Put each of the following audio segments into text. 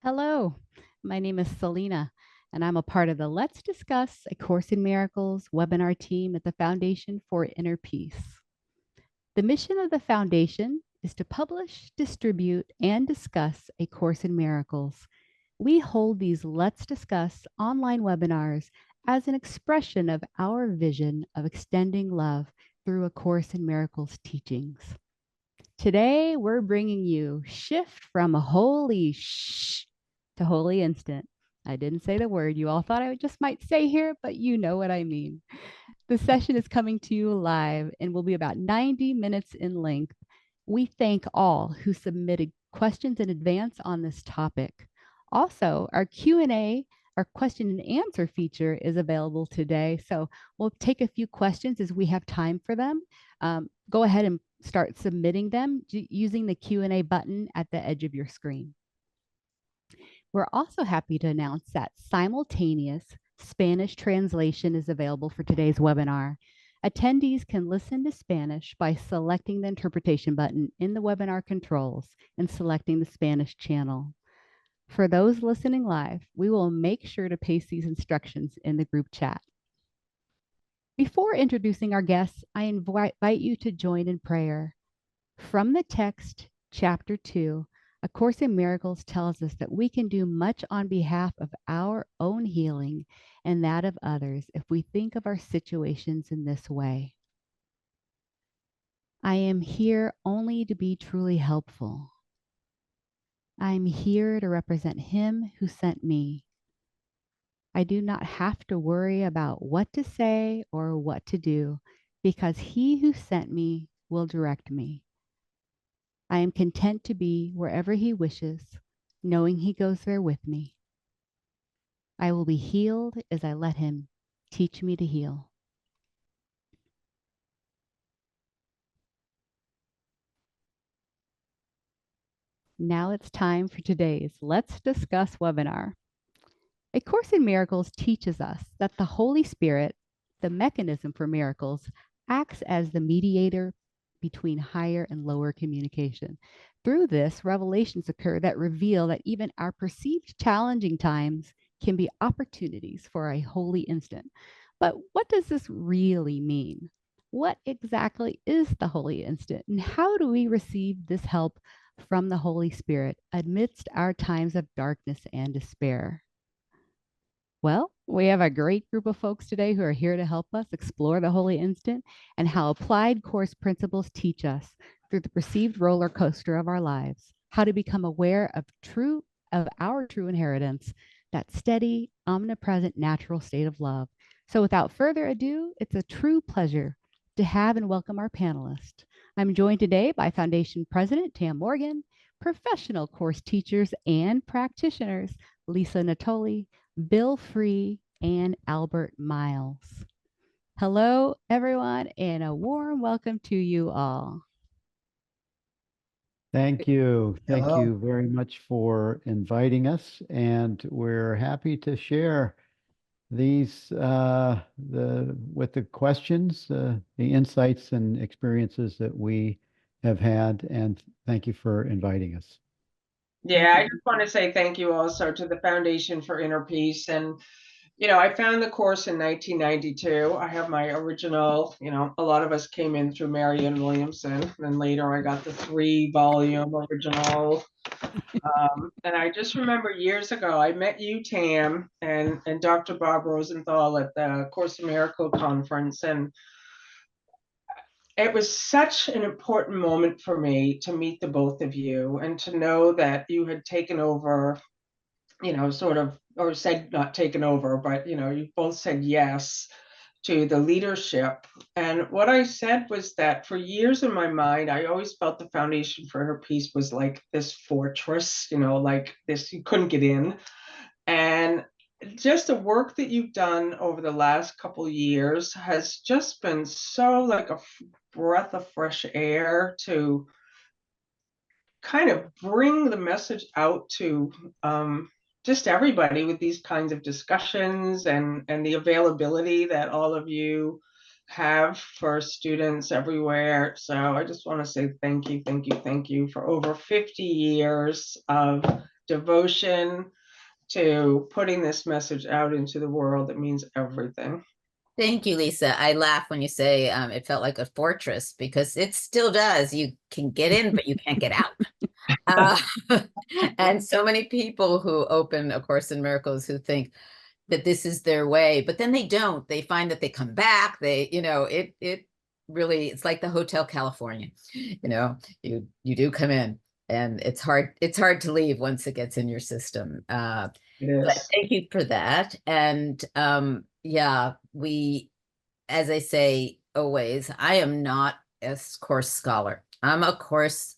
Hello, my name is Celina, and I'm a part of the Let's Discuss A Course in Miracles webinar team at the Foundation for Inner Peace. The mission of the Foundation is to publish, distribute, and discuss A Course in Miracles. We hold these Let's Discuss online webinars as an expression of our vision of extending love through A Course in Miracles teachings. Today, we're bringing you Shift from Holy Shh to Holy Instant. I didn't say the word you all thought I just might say here, but you know what I mean. The session is coming to you live and will be about 90 minutes in length. We thank all who submitted questions in advance on this topic. Also, our Q&A, our question and answer feature is available today. So we'll take a few questions as we have time for them. Go ahead and start submitting them using the Q&A button at the edge of your screen. We're also happy to announce that simultaneous Spanish translation is available for today's webinar. Attendees can listen to Spanish by selecting the interpretation button in the webinar controls and selecting the Spanish channel. For those listening live, we will make sure to paste these instructions in the group chat. Before introducing our guests, I invite you to join in prayer. From the text, chapter 2, A Course in Miracles tells us that we can do much on behalf of our own healing and that of others if we think of our situations in this way. I am here only to be truly helpful. I am here to represent Him who sent me. I do not have to worry about what to say or what to do because He who sent me will direct me. I am content to be wherever He wishes, knowing He goes there with me. I will be healed as I let Him teach me to heal. Now it's time for today's Let's Discuss webinar. A Course in Miracles teaches us that the Holy Spirit, the mechanism for miracles, acts as the mediator between higher and lower communication. Through this, revelations occur that reveal that even our perceived challenging times can be opportunities for a holy instant. But what does this really mean? What exactly is the holy instant, and how do we receive this help from the Holy Spirit amidst our times of darkness and despair? Well, we have a great group of folks today who are here to help us explore the holy instant and how applied course principles teach us through the perceived roller coaster of our lives, how to become aware of our true inheritance, that steady, omnipresent, natural state of love. So without further ado, it's a true pleasure to have and welcome our panelists. I'm joined today by Foundation President Tam Morgan, professional course teachers and practitioners Lisa Natoli, Bill Free, and Albert Miles. Hello, everyone, and a warm welcome to you all. Thank you. Thank Hello. you very much for inviting us, and we're happy to share these with the questions, the insights and experiences that we have had, and thank you for inviting us. Yeah, I just want to say thank you also to the Foundation for Inner Peace. And, I found the course in 1992. I have my original, a lot of us came in through Marianne Williamson. Then later I got the 3-volume original. And I just remember years ago, I met you, Tam, and Dr. Bob Rosenthal at the Course in Miracle conference. And it was such an important moment for me to meet the both of you and to know that you had taken over, sort of, or said not taken over, but, you both said yes to the leadership. And what I said was that for years in my mind, I always felt the Foundation for Inner Peace was like this fortress, like this, you couldn't get in. And just the work that you've done over the last couple of years has just been so like a breath of fresh air to kind of bring the message out to just everybody with these kinds of discussions and the availability that all of you have for students everywhere. So I just want to say thank you, thank you, thank you for over 50 years of devotion to putting this message out into the world. It means everything. Thank you, Lisa. I laugh when you say it felt like a fortress because it still does. You can get in, but you can't get out. Uh, and so many people who open A Course in Miracles who think that this is their way, but then they don't. They find that they come back. It really, it's like the Hotel California. You do come in, and it's hard to leave once it gets in your system. But thank you for that. And yeah, as I say always, I am not a course scholar. I'm a course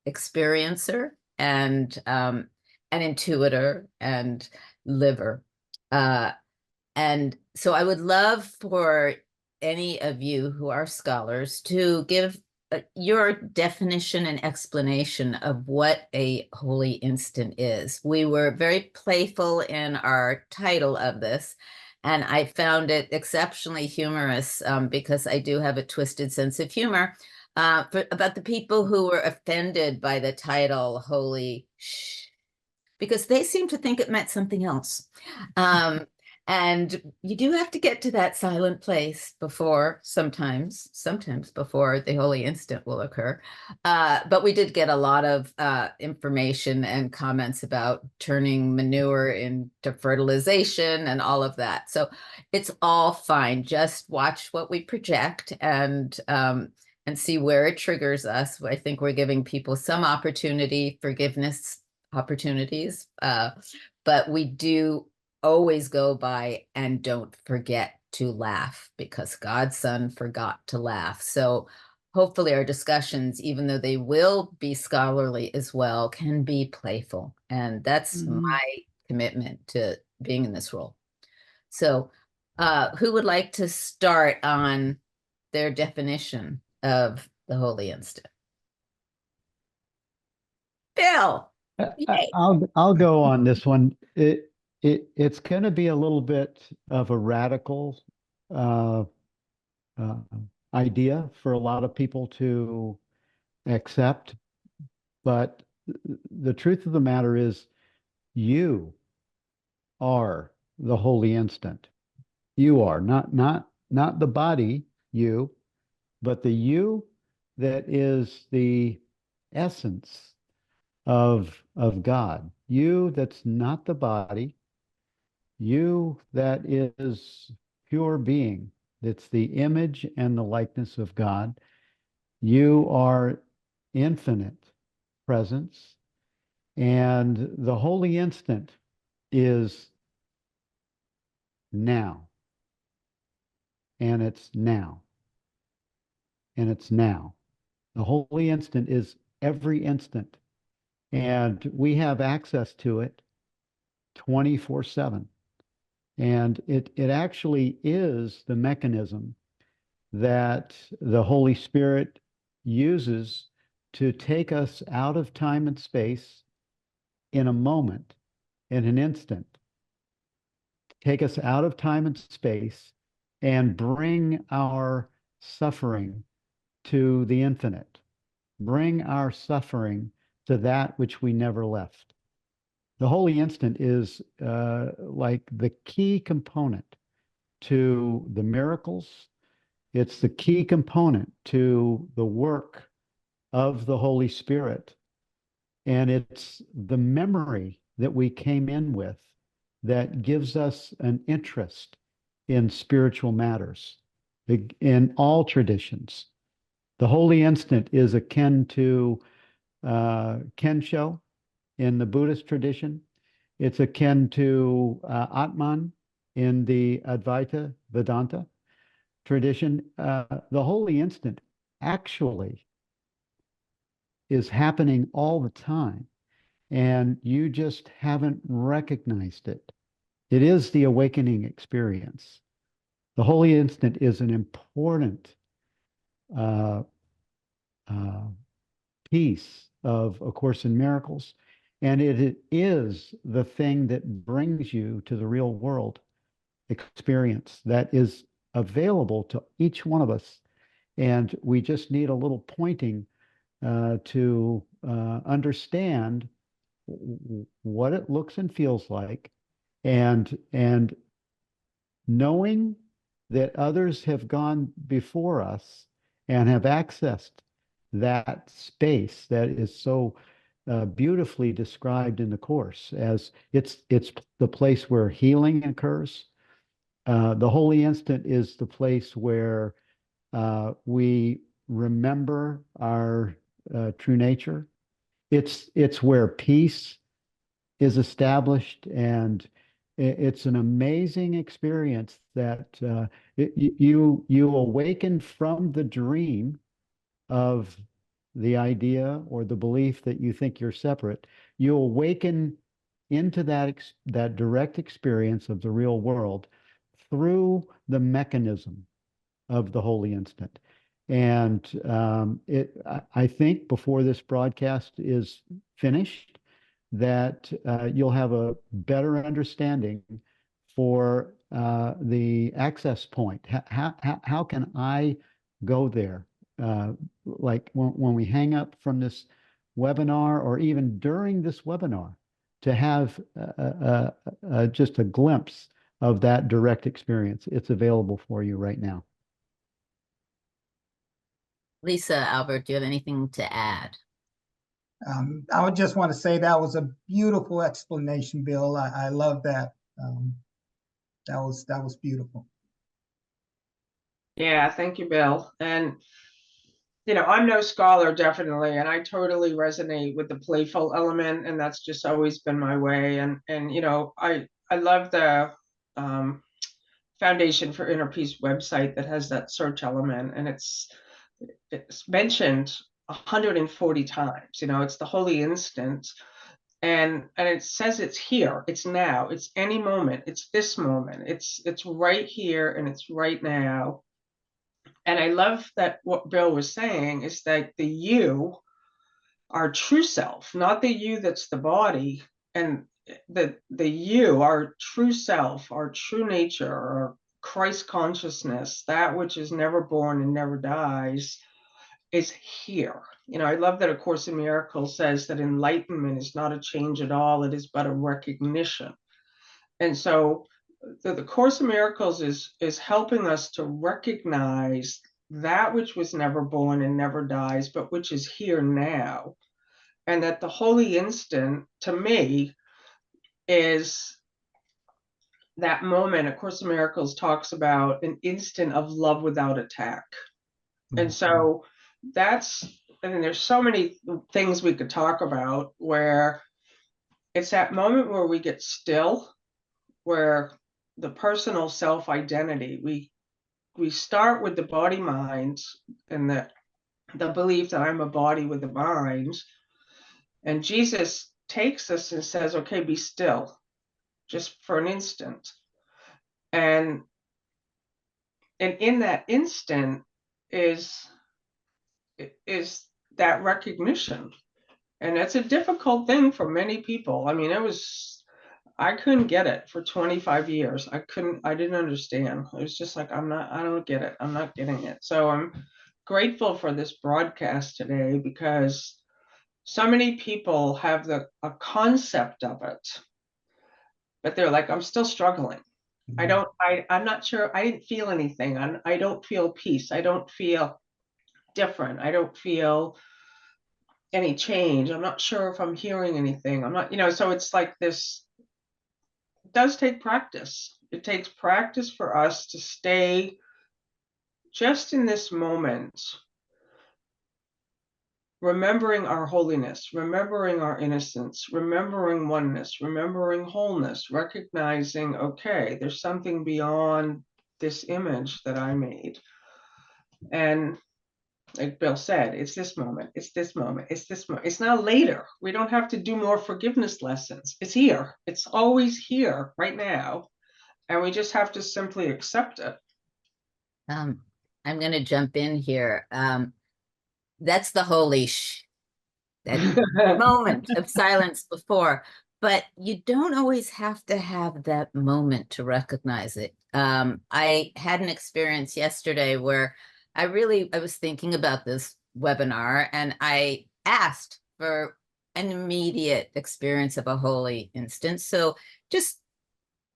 experiencer and an intuitor and liver. And so I would love for any of you who are scholars to give your definition and explanation of what a holy instant is. We were very playful in our title of this, and I found it exceptionally humorous because I do have a twisted sense of humor about the people who were offended by the title Holy Shh, because they seem to think it meant something else. And you do have to get to that silent place before sometimes before the holy instant will occur. But we did get a lot of information and comments about turning manure into fertilization and all of that. So it's all fine. Just watch what we project and see where it triggers us. I think we're giving people some forgiveness opportunities, but we do always go by and don't forget to laugh because God's Son forgot to laugh. So hopefully our discussions, even though they will be scholarly as well, can be playful. And that's my commitment to being in this role. So who would like to start on their definition of the holy instant? Bill. I'll go on this one. It's going to be a little bit of a radical idea for a lot of people to accept, but the truth of the matter is, you are the holy instant. You are not the body, you, but the you that is the essence of God. You that's not the body, you that is pure being. It's the image and the likeness of God. You are infinite presence. And the holy instant is now. And it's now. And it's now. The holy instant is every instant. And we have access to it 24/7. And it actually is the mechanism that the Holy Spirit uses to take us out of time and space in a moment, in an instant, take us out of time and space and bring our suffering to the infinite, bring our suffering to that which we never left. The holy instant is like the key component to the miracles. It's the key component to the work of the Holy Spirit. And it's the memory that we came in with that gives us an interest in spiritual matters. In all traditions, the holy instant is akin to Kensho in the Buddhist tradition. It's akin to Atman in the Advaita Vedanta tradition. The holy instant actually is happening all the time, and you just haven't recognized it. It is the awakening experience. The holy instant is an important piece of A Course in Miracles, and it is the thing that brings you to the real world experience that is available to each one of us. And we just need a little pointing to understand what it looks and feels like, and knowing that others have gone before us and have accessed that space that is so beautifully described in the course as it's the place where healing occurs. The holy instant is the place where we remember our true nature. It's where peace is established, and it's an amazing experience that you awaken from the dream of the idea or the belief that you think you're separate. You awaken into that direct experience of the real world through the mechanism of the holy instant. And I think before this broadcast is finished, that you'll have a better understanding for the access point. How can I go there? Like when we hang up from this webinar, or even during this webinar, to have just a glimpse of that direct experience. It's available for you right now. Lisa, Albert, do you have anything to add? I would just want to say that was a beautiful explanation, Bill. I love that. That was beautiful. Yeah, thank you, Bill. And I'm no scholar, definitely, and I totally resonate with the playful element, and that's just always been my way. And I love the Foundation for Inner Peace website that has that search element, and it's mentioned 140 times. It's the holy instant, and it says it's here, it's now, it's any moment, it's this moment, it's right here, and it's right now. And I love that what Bill was saying is that the you, our true self, not the you that's the body, and the you, our true self, our true nature, our Christ consciousness, that which is never born and never dies, is here. I love that A Course in Miracles says that enlightenment is not a change at all, it is but a recognition. And so the Course in Miracles is helping us to recognize that which was never born and never dies, but which is here now. And that the holy instant, to me, is that moment. A Course in Miracles talks about an instant of love without attack. And so there's so many things we could talk about, where it's that moment where we get still, where the personal self-identity, we start with the body mind and the belief that I'm a body with a mind. And Jesus takes us and says, okay, be still just for an instant. And in that instant is that recognition. And it's a difficult thing for many people. I mean, I couldn't get it for 25 years. I didn't understand. It was just like, I don't get it. I'm not getting it. So I'm grateful for this broadcast today, because so many people have a concept of it, but they're like, I'm still struggling. I'm not sure. I didn't feel anything. I don't feel peace. I don't feel different. I don't feel any change. I'm not sure if I'm hearing anything. I'm not, so it's like this. It does take practice. It takes practice for us to stay just in this moment, remembering our holiness, remembering our innocence, remembering oneness, remembering wholeness, recognizing, okay, there's something beyond this image that I made. And like Bill said, it's this moment, it's this moment, it's this moment. It's not later. We don't have to do more forgiveness lessons. It's here. It's always here right now. And we just have to simply accept it. I'm going to jump in here. That's the holy that moment of silence before, but you don't always have to have that moment to recognize it. I had an experience yesterday where I was thinking about this webinar, and I asked for an immediate experience of a holy instant. So just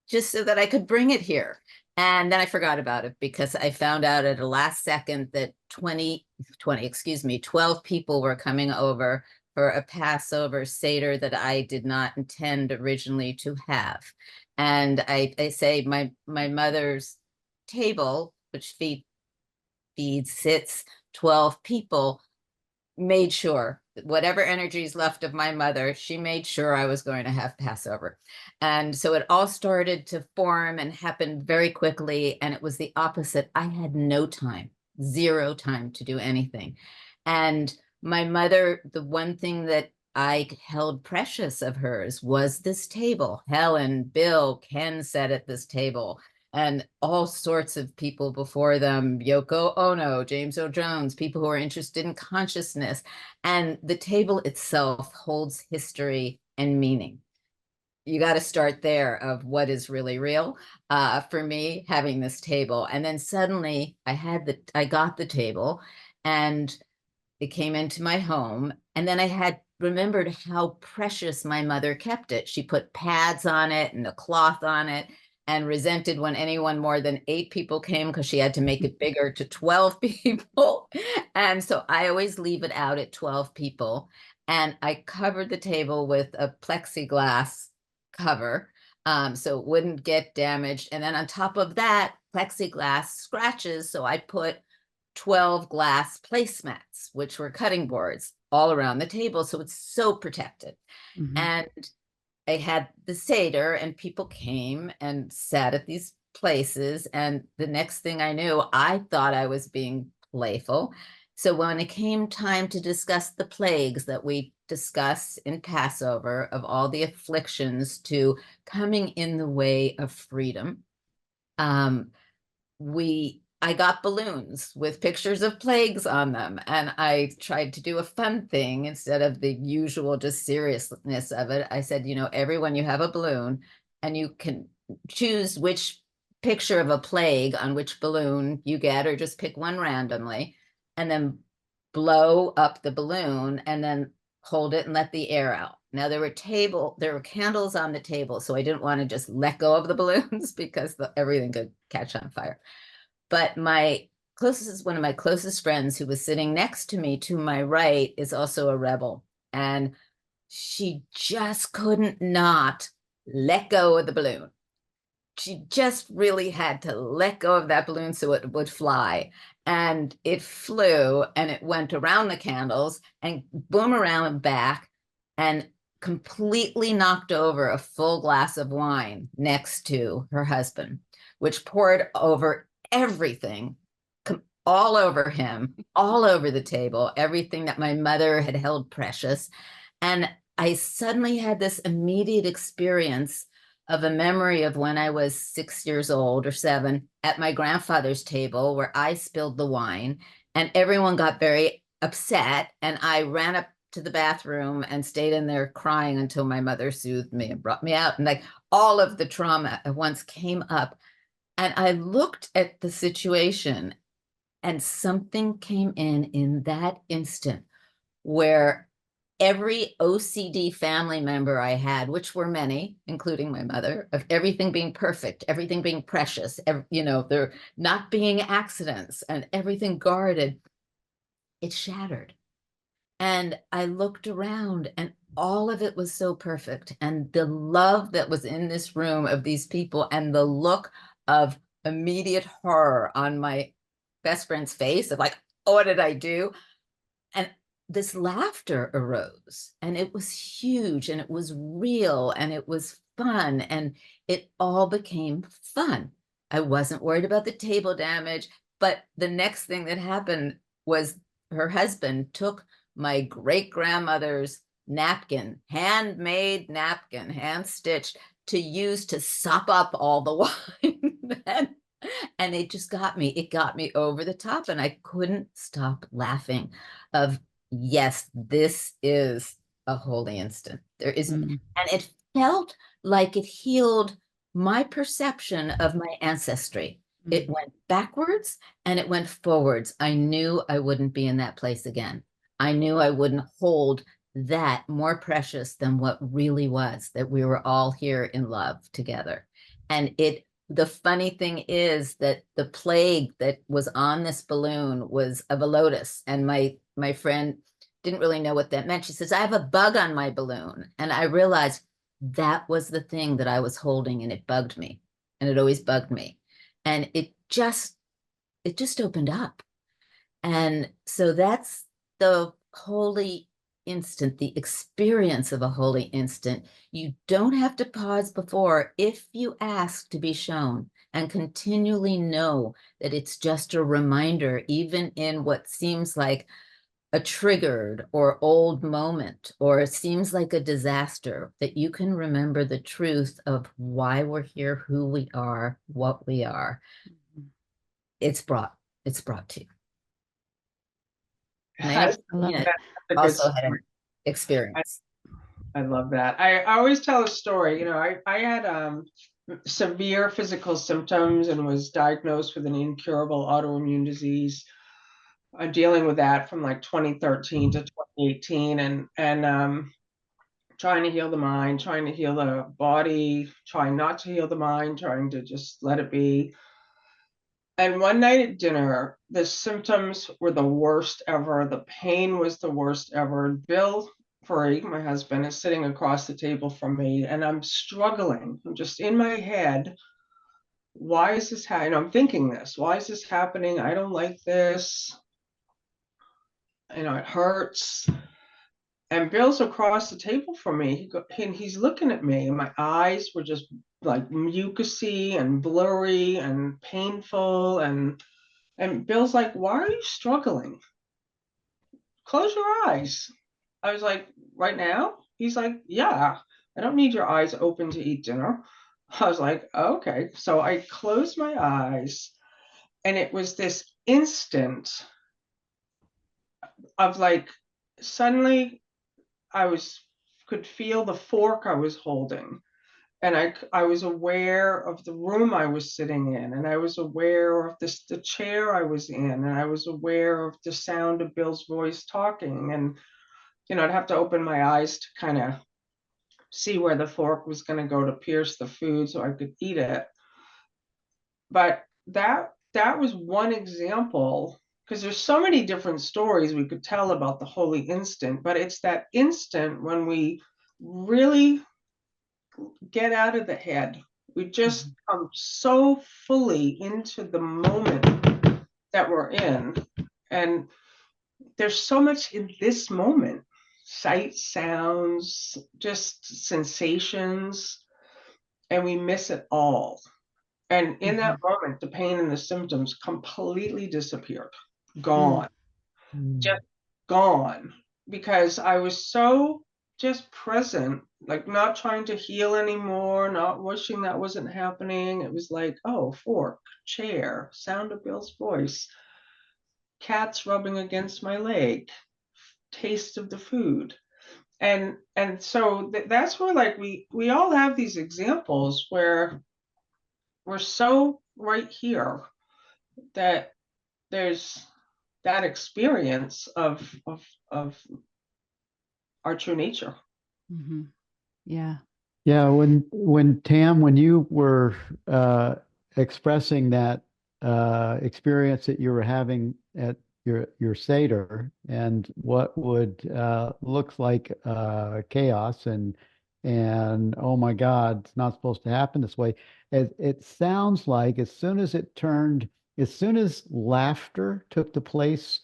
so that I could bring it here. And then I forgot about it because I found out at the last second that 12 people were coming over for a Passover Seder that I did not intend originally to have. And I say my mother's table, which sits 12 people, made sure that whatever energy is left of my mother, she made sure I was going to have Passover. And so it all started to form and happen very quickly. And it was the opposite. I had no time, zero time to do anything. And my mother, the one thing that I held precious of hers was this table. Helen, Bill, Ken sat at this table, and all sorts of people before them, Yoko Ono, James Earl Jones, people who are interested in consciousness. And the table itself holds history and meaning. You got to start there of what is really real for me, having this table. And then suddenly I got the table, and it came into my home. And then I had remembered how precious my mother kept it. She put pads on it and a cloth on it, and resented when anyone more than 8 people came because she had to make it bigger to 12 people. And so I always leave it out at 12 people. And I covered the table with a plexiglass cover so it wouldn't get damaged. And then on top of that, plexiglass scratches. So I put 12 glass placemats, which were cutting boards, all around the table. So it's so protected. Mhm. And I had the Seder, and people came and sat at these places. And the next thing I knew, I thought I was being playful. So when it came time to discuss the plagues that we discuss in Passover, of all the afflictions to coming in the way of freedom, I got balloons with pictures of plagues on them, and I tried to do a fun thing instead of the usual just seriousness of it. I said, everyone, you have a balloon, and you can choose which picture of a plague on which balloon you get, or just pick one randomly, and then blow up the balloon, and then hold it and let the air out. Now there were candles on the table, so I didn't want to just let go of the balloons because everything could catch on fire. But one of my closest friends, who was sitting next to me to my right, is also a rebel. And she just couldn't not let go of the balloon. She just really had to let go of that balloon so it would fly. And it flew, and it went around the candles and boom around and back, and completely knocked over a full glass of wine next to her husband, which poured over everything, all over him, all over the table, everything that my mother had held precious. And I suddenly had this immediate experience of a memory of when I was 6 years old or 7 at my grandfather's table, where I spilled the wine, and everyone got very upset. And I ran up to the bathroom and stayed in there crying until my mother soothed me and brought me out. And like all of the trauma at once came up. And I looked at the situation, and something came in that instant, where every OCD family member I had, which were many, including my mother, of everything being perfect, everything being precious, there not being accidents, and everything guarded, it shattered. And I looked around, and all of it was so perfect. And the love that was in this room of these people, and the look of immediate horror on my best friend's face of like, oh, what did I do? And this laughter arose, and it was huge, and it was real, and it was fun, and it all became fun. I wasn't worried about the table damage, but the next thing that happened was her husband took my great-grandmother's napkin, handmade napkin, hand-stitched, to use to sop up all the wine. And it just got me over the top, and I couldn't stop laughing of, yes, this is a holy instant. There is, and it felt like it healed my perception of my ancestry. It went backwards and it went forwards. I knew I wouldn't be in that place again. I knew I wouldn't hold that more precious than what really was, that we were all here in love together. And the funny thing is that the plague that was on this balloon was of a lotus. And my friend didn't really know what that meant. She says, I have a bug on my balloon. And I realized that was the thing that I was holding, and it bugged me. And it always bugged me. And it just opened up. And so that's the holy instant, the experience of a holy instant. You don't have to pause before if you ask to be shown, and continually know that it's just a reminder, even in what seems like a triggered or old moment, or it seems like a disaster, that you can remember the truth of why we're here, who we are, what we are. It's brought to you. And I know That's, Celina that's a good also had an story. experience. I love that. I always tell a story. You know, I had severe physical symptoms and was diagnosed with an incurable autoimmune disease. I'm dealing with that from like 2013 to 2018, and trying to heal the mind, trying to heal the body, trying not to heal the mind, trying to just let it be. And one night at dinner, the symptoms were the worst ever. The pain was the worst ever. Bill Furry, my husband, is sitting across the table from me, and I'm struggling. I'm just in my head. Why is this happening? I'm thinking this. Why is this happening? I don't like this. You know, it hurts. And Bill's across the table from me, and he's looking at me, and my eyes were just like mucusy and blurry and painful. And Bill's like, why are you struggling? Close your eyes. I was like, right now? He's like, yeah, I don't need your eyes open to eat dinner. I was like, okay. So I closed my eyes, and it was this instant of like, suddenly could feel the fork I was holding. And I was aware of the room I was sitting in, and I was aware of the chair I was in, and I was aware of the sound of Bill's voice talking. And, you know, I'd have to open my eyes to kind of see where the fork was going to go to pierce the food so I could eat it. But that was one example, because there's so many different stories we could tell about the holy instant, but it's that instant when we really get out of the head. We just come so fully into the moment that we're in. And there's so much in this moment: sight, sounds, just sensations, and we miss it all. And in that moment, the pain and the symptoms completely disappeared, gone, just gone, because I was so just present, like not trying to heal anymore, not wishing that wasn't happening. It was like, oh, fork, chair, sound of Bill's voice, cats rubbing against my leg, taste of the food. And so that's where, like, we all have these examples where we're so right here that there's that experience of our true nature. Mm-hmm. Yeah. Yeah, when Tam, when you were expressing that experience that you were having at your Seder, and what would looks like chaos, and oh my God, it's not supposed to happen this way. It sounds like as soon as as soon as laughter took the place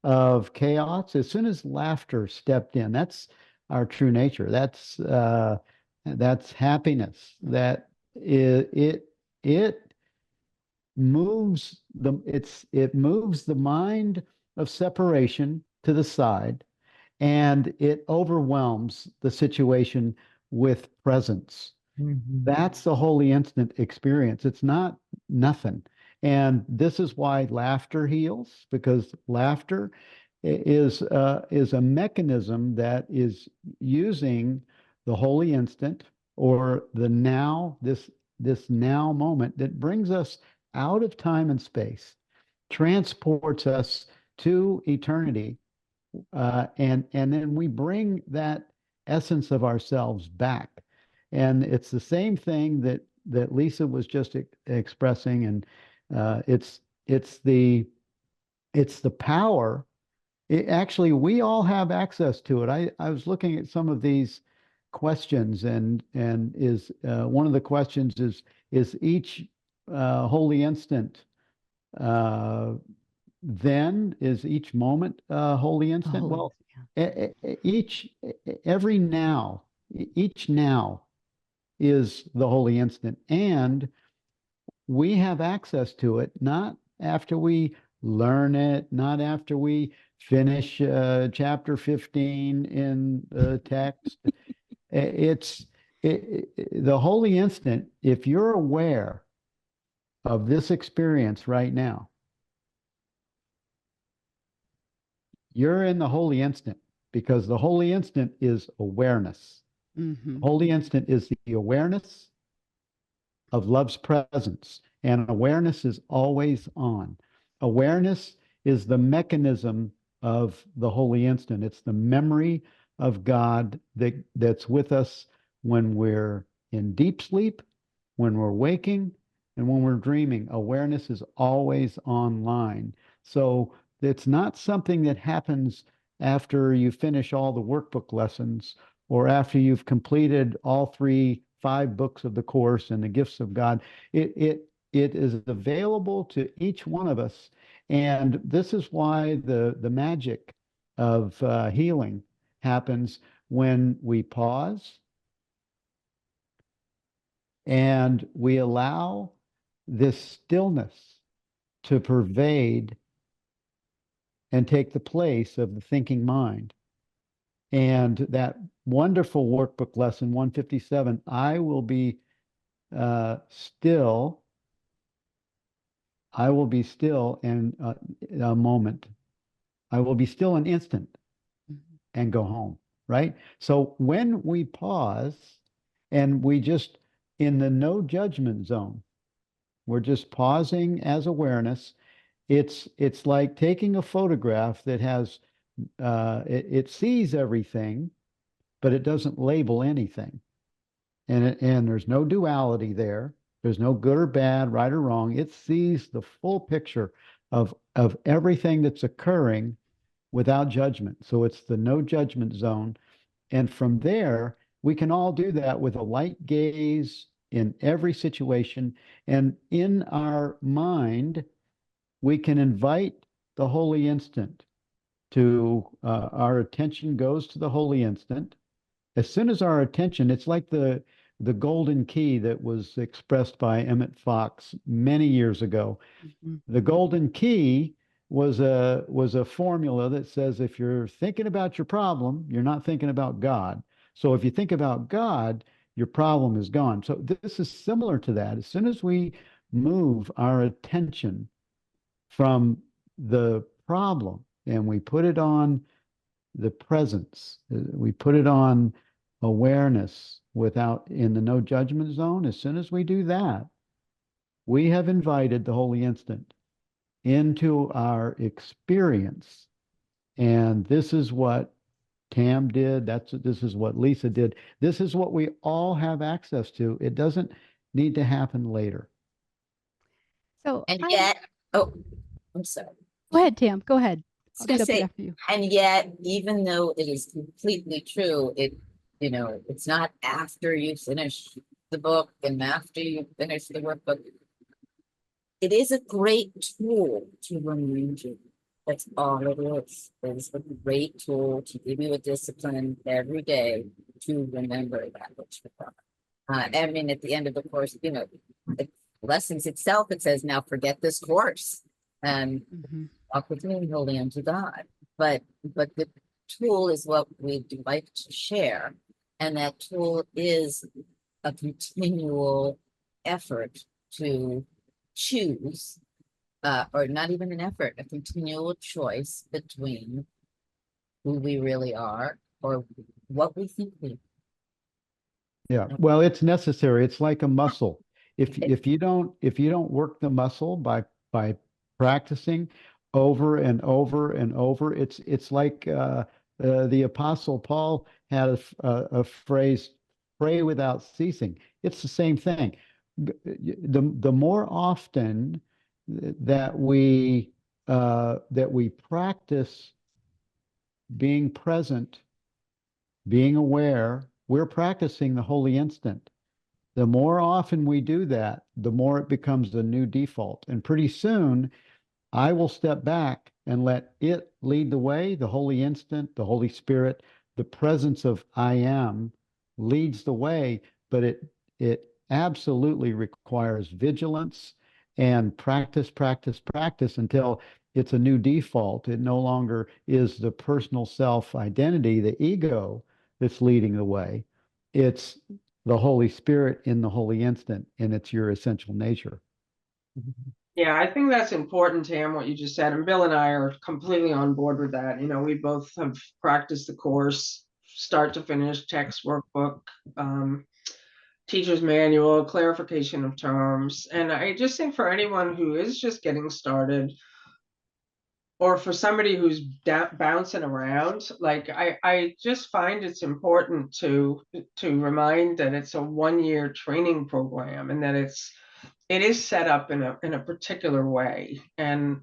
of chaos, as soon as laughter stepped in, that's our true nature. That's happiness. It it moves the mind of separation to the side, and it overwhelms the situation with presence. That's the holy instant experience. It's not nothing. And this is why laughter heals, because laughter is a mechanism that is using the holy instant, or the now, this now moment that brings us out of time and space, transports us to eternity, and then we bring that essence of ourselves back. And it's the same thing that Lisa was just expressing, and it's the power. Actually, we all have access to it. I was looking at some of these questions, and is one of the questions is each holy instant then is each moment holy instant? Holy, Well, yeah. every now, each now is the holy instant, and we have access to it, not after we learn it, not after we finish chapter 15 in the text. It's the holy instant. If you're aware of this experience right now, you're in the holy instant, because the holy instant is awareness. Holy instant is the awareness of love's presence, and awareness is always on. Awareness is the mechanism of the holy instant. It's the memory of God that's with us when we're in deep sleep, when we're waking, and when we're dreaming. Awareness is always online. So it's not something that happens after you finish all the workbook lessons, or after you've completed all 5 books of the course and the gifts of God. It is available to each one of us. And this is why the magic of healing happens when we pause and we allow this stillness to pervade and take the place of the thinking mind. And that wonderful workbook lesson 157, I will be still. I will be still in a moment. I will be still an instant and go home, right? So when we pause and we just, in the no judgment zone, we're just pausing as awareness. It's like taking a photograph that has, it sees everything, but it doesn't label anything. And there's no duality there. There's no good or bad, right or wrong. It sees the full picture of everything that's occurring without judgment. So it's the no judgment zone. And from there, we can all do that with a light gaze in every situation. And in our mind, we can invite the holy instant to, our attention goes to the holy instant. As soon as our attention, it's like the golden key that was expressed by Emmett Fox many years ago. The golden key was a formula that says, if you're thinking about your problem, you're not thinking about God. So if you think about God, your problem is gone. So this is similar to that. As soon as we move our attention from the problem and we put it on the presence, we put it on awareness without, in the no judgment zone, as soon as we do that, we have invited the holy instant into our experience. And this is what Tam did. This is what Lisa did. This is what we all have access to. It doesn't need to happen later. So And yet, oh, I'm sorry. go ahead, Tam. Go ahead. I I'll was gonna jump in say, after you. and yet, even though it is completely true, it's not after you finish the book and after you finish the workbook. It is a great tool to remind you. That's all it is. It's a great tool to give you a discipline every day to remember that which you thought. I mean, at the end of the course, the lessons itself, it says, now forget this course and walk with me holy unto God. But the tool is what we'd like to share. And that tool is a continual effort to choose, or not even an effort, a continual choice between who we really are or what we think we are. Yeah, well, it's necessary. It's like a muscle. If you don't work the muscle by practicing, over and over and over. It's like the Apostle Paul had a phrase, "Pray without ceasing." It's the same thing. The more often that we practice being present, being aware, we're practicing the holy instant. The more often we do that, the more it becomes the new default. And pretty soon, I will step back and let it lead the way. The holy instant, the Holy Spirit, the presence of I am leads the way, but it absolutely requires vigilance and practice, practice, practice until it's a new default. It no longer is the personal self identity, the ego that's leading the way. It's the Holy Spirit in the holy instant, and it's your essential nature. Yeah, I think that's important, Tam, what you just said. And Bill and I are completely on board with that. You know, we both have practiced the course, start to finish, text, workbook, teacher's manual, clarification of terms. And I just think for anyone who is just getting started, or for somebody who's bouncing around, like I just find it's important to remind that it's a 1-year training program, and that it is set up in a particular way. And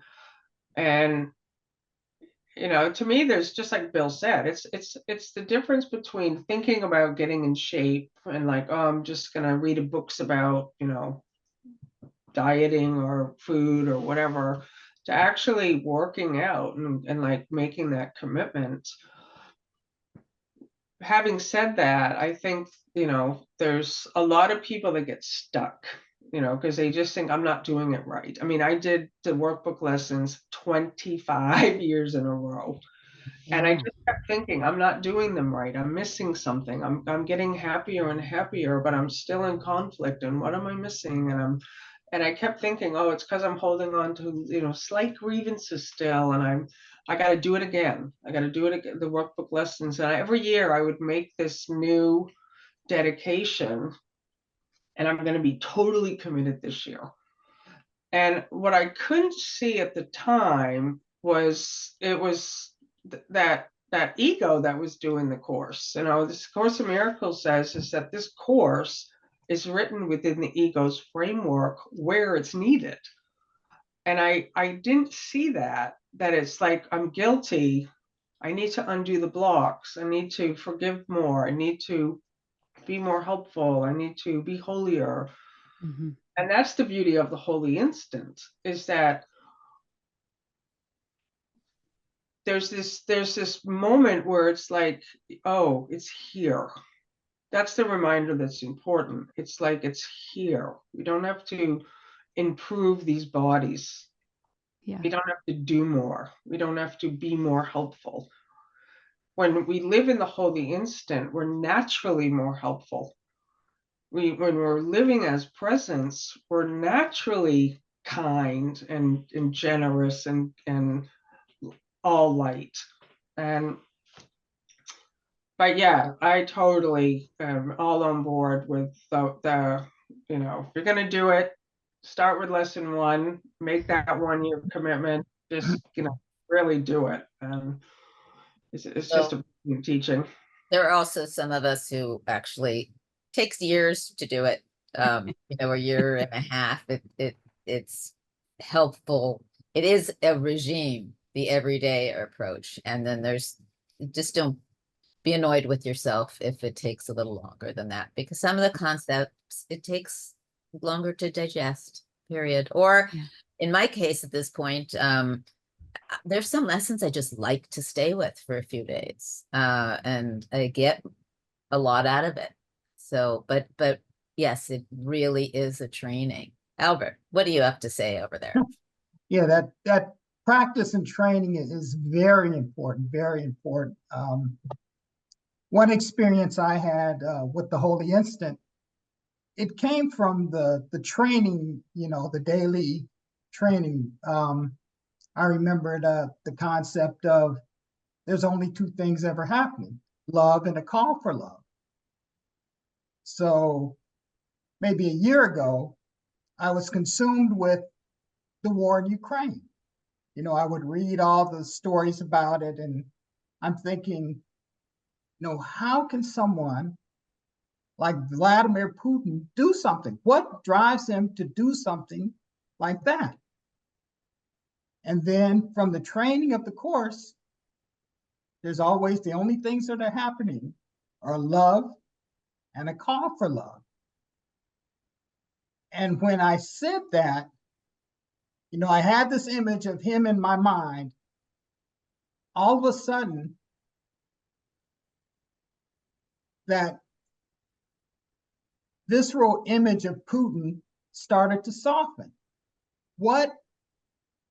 you know, to me, there's, just like Bill said, it's the difference between thinking about getting in shape and like, oh, I'm just gonna read books about, you know, dieting or food or whatever, to actually working out and like making that commitment. Having said that, I think, you know, there's a lot of people that get stuck, you know, because they just think I'm not doing it right. I mean, I did the workbook lessons 25 years in a row. And I Wow. just kept thinking, I'm not doing them right. I'm missing something. I'm getting happier and happier, but I'm still in conflict. And what am I missing? And I kept thinking, oh, it's because I'm holding on to, you know, slight grievances still, and I got to do it again. I got to do it again, the workbook lessons. And every year I would make this new dedication, and I'm going to be totally committed this year. And what I couldn't see at the time was that ego that was doing the course. You know, this Course in Miracles says is that this course is written within the ego's framework where it's needed. And I didn't see that it's like I'm guilty. I need to undo the blocks. I need to forgive more. I need to be more helpful. I need to be holier. Mm-hmm. And that's the beauty of the holy instant, is that there's this moment where it's like, oh, it's here. That's the reminder that's important. It's like, it's here. We don't have to improve these bodies. Yeah. We don't have to do more. We don't have to be more helpful. When we live in the holy instant, we're naturally more helpful. When we're living as presence, we're naturally kind and generous and all light. And but yeah, I totally am all on board with the you know, if you're gonna do it, start with lesson 1, make that 1-year commitment, just, you know, really do it. It's just So a teaching. there are also some of us who actually takes years to do it. You know, a year and a half. It's helpful. It is a regime, the everyday approach. And then there's, just don't be annoyed with yourself if it takes a little longer than that, because some of the concepts, it takes longer to digest, period. Or Yeah. in my case at this point, there's some lessons I just like to stay with for a few days, and I get a lot out of it. So, but yes, it really is a training. Albert, what do you have to say over there? Yeah, that practice and training is very important, very important. One experience I had with the Holy Instant, it came from the training, you know, the daily training. I remember the concept of there's only 2 things ever happening: love and a call for love. So maybe a year ago, I was consumed with the war in Ukraine. I would read all the stories about it, and I'm thinking, how can someone like Vladimir Putin do something? What drives him to do something like that? And then from the training of the course, there's always the only things that are happening are love and a call for love. And when I said that, I had this image of him in my mind. All of a sudden, that visceral image of Putin started to soften. What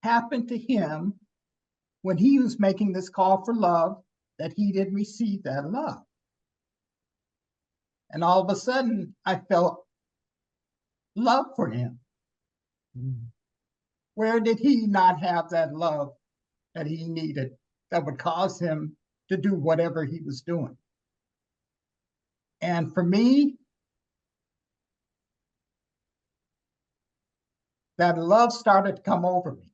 happened to him when he was making this call for love that he didn't receive that love? And all of a sudden, I felt love for him. Where did he not have that love that he needed that would cause him to do whatever he was doing? And for me, that love started to come over me.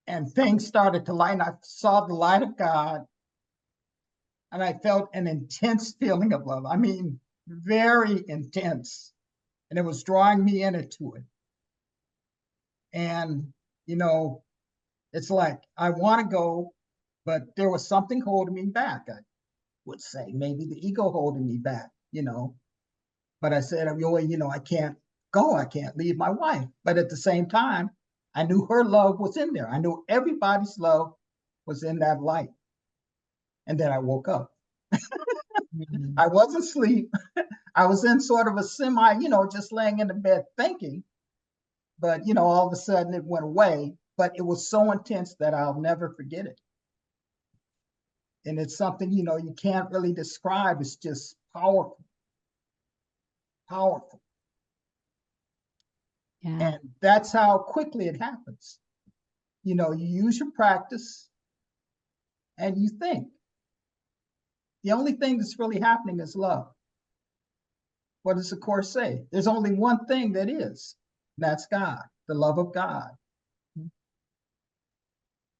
And things started to light. I saw the light of God, and I felt an intense feeling of love. I mean, very intense. And it was drawing me into it. And, it's like, I want to go, but there was something holding me back. I would say maybe the ego holding me back, But I said, I can't go. I can't leave my wife. But at the same time, I knew her love was in there. I knew everybody's love was in that light. And then I woke up. I wasn't asleep. I was in sort of a semi, just laying in the bed thinking. But, all of a sudden it went away. But it was so intense that I'll never forget it. And it's something, you can't really describe. It's just powerful. Powerful. Yeah. And that's how quickly it happens. You use your practice and you think. The only thing that's really happening is love. What does the Course say? There's only one thing that is, and that's God, the love of God.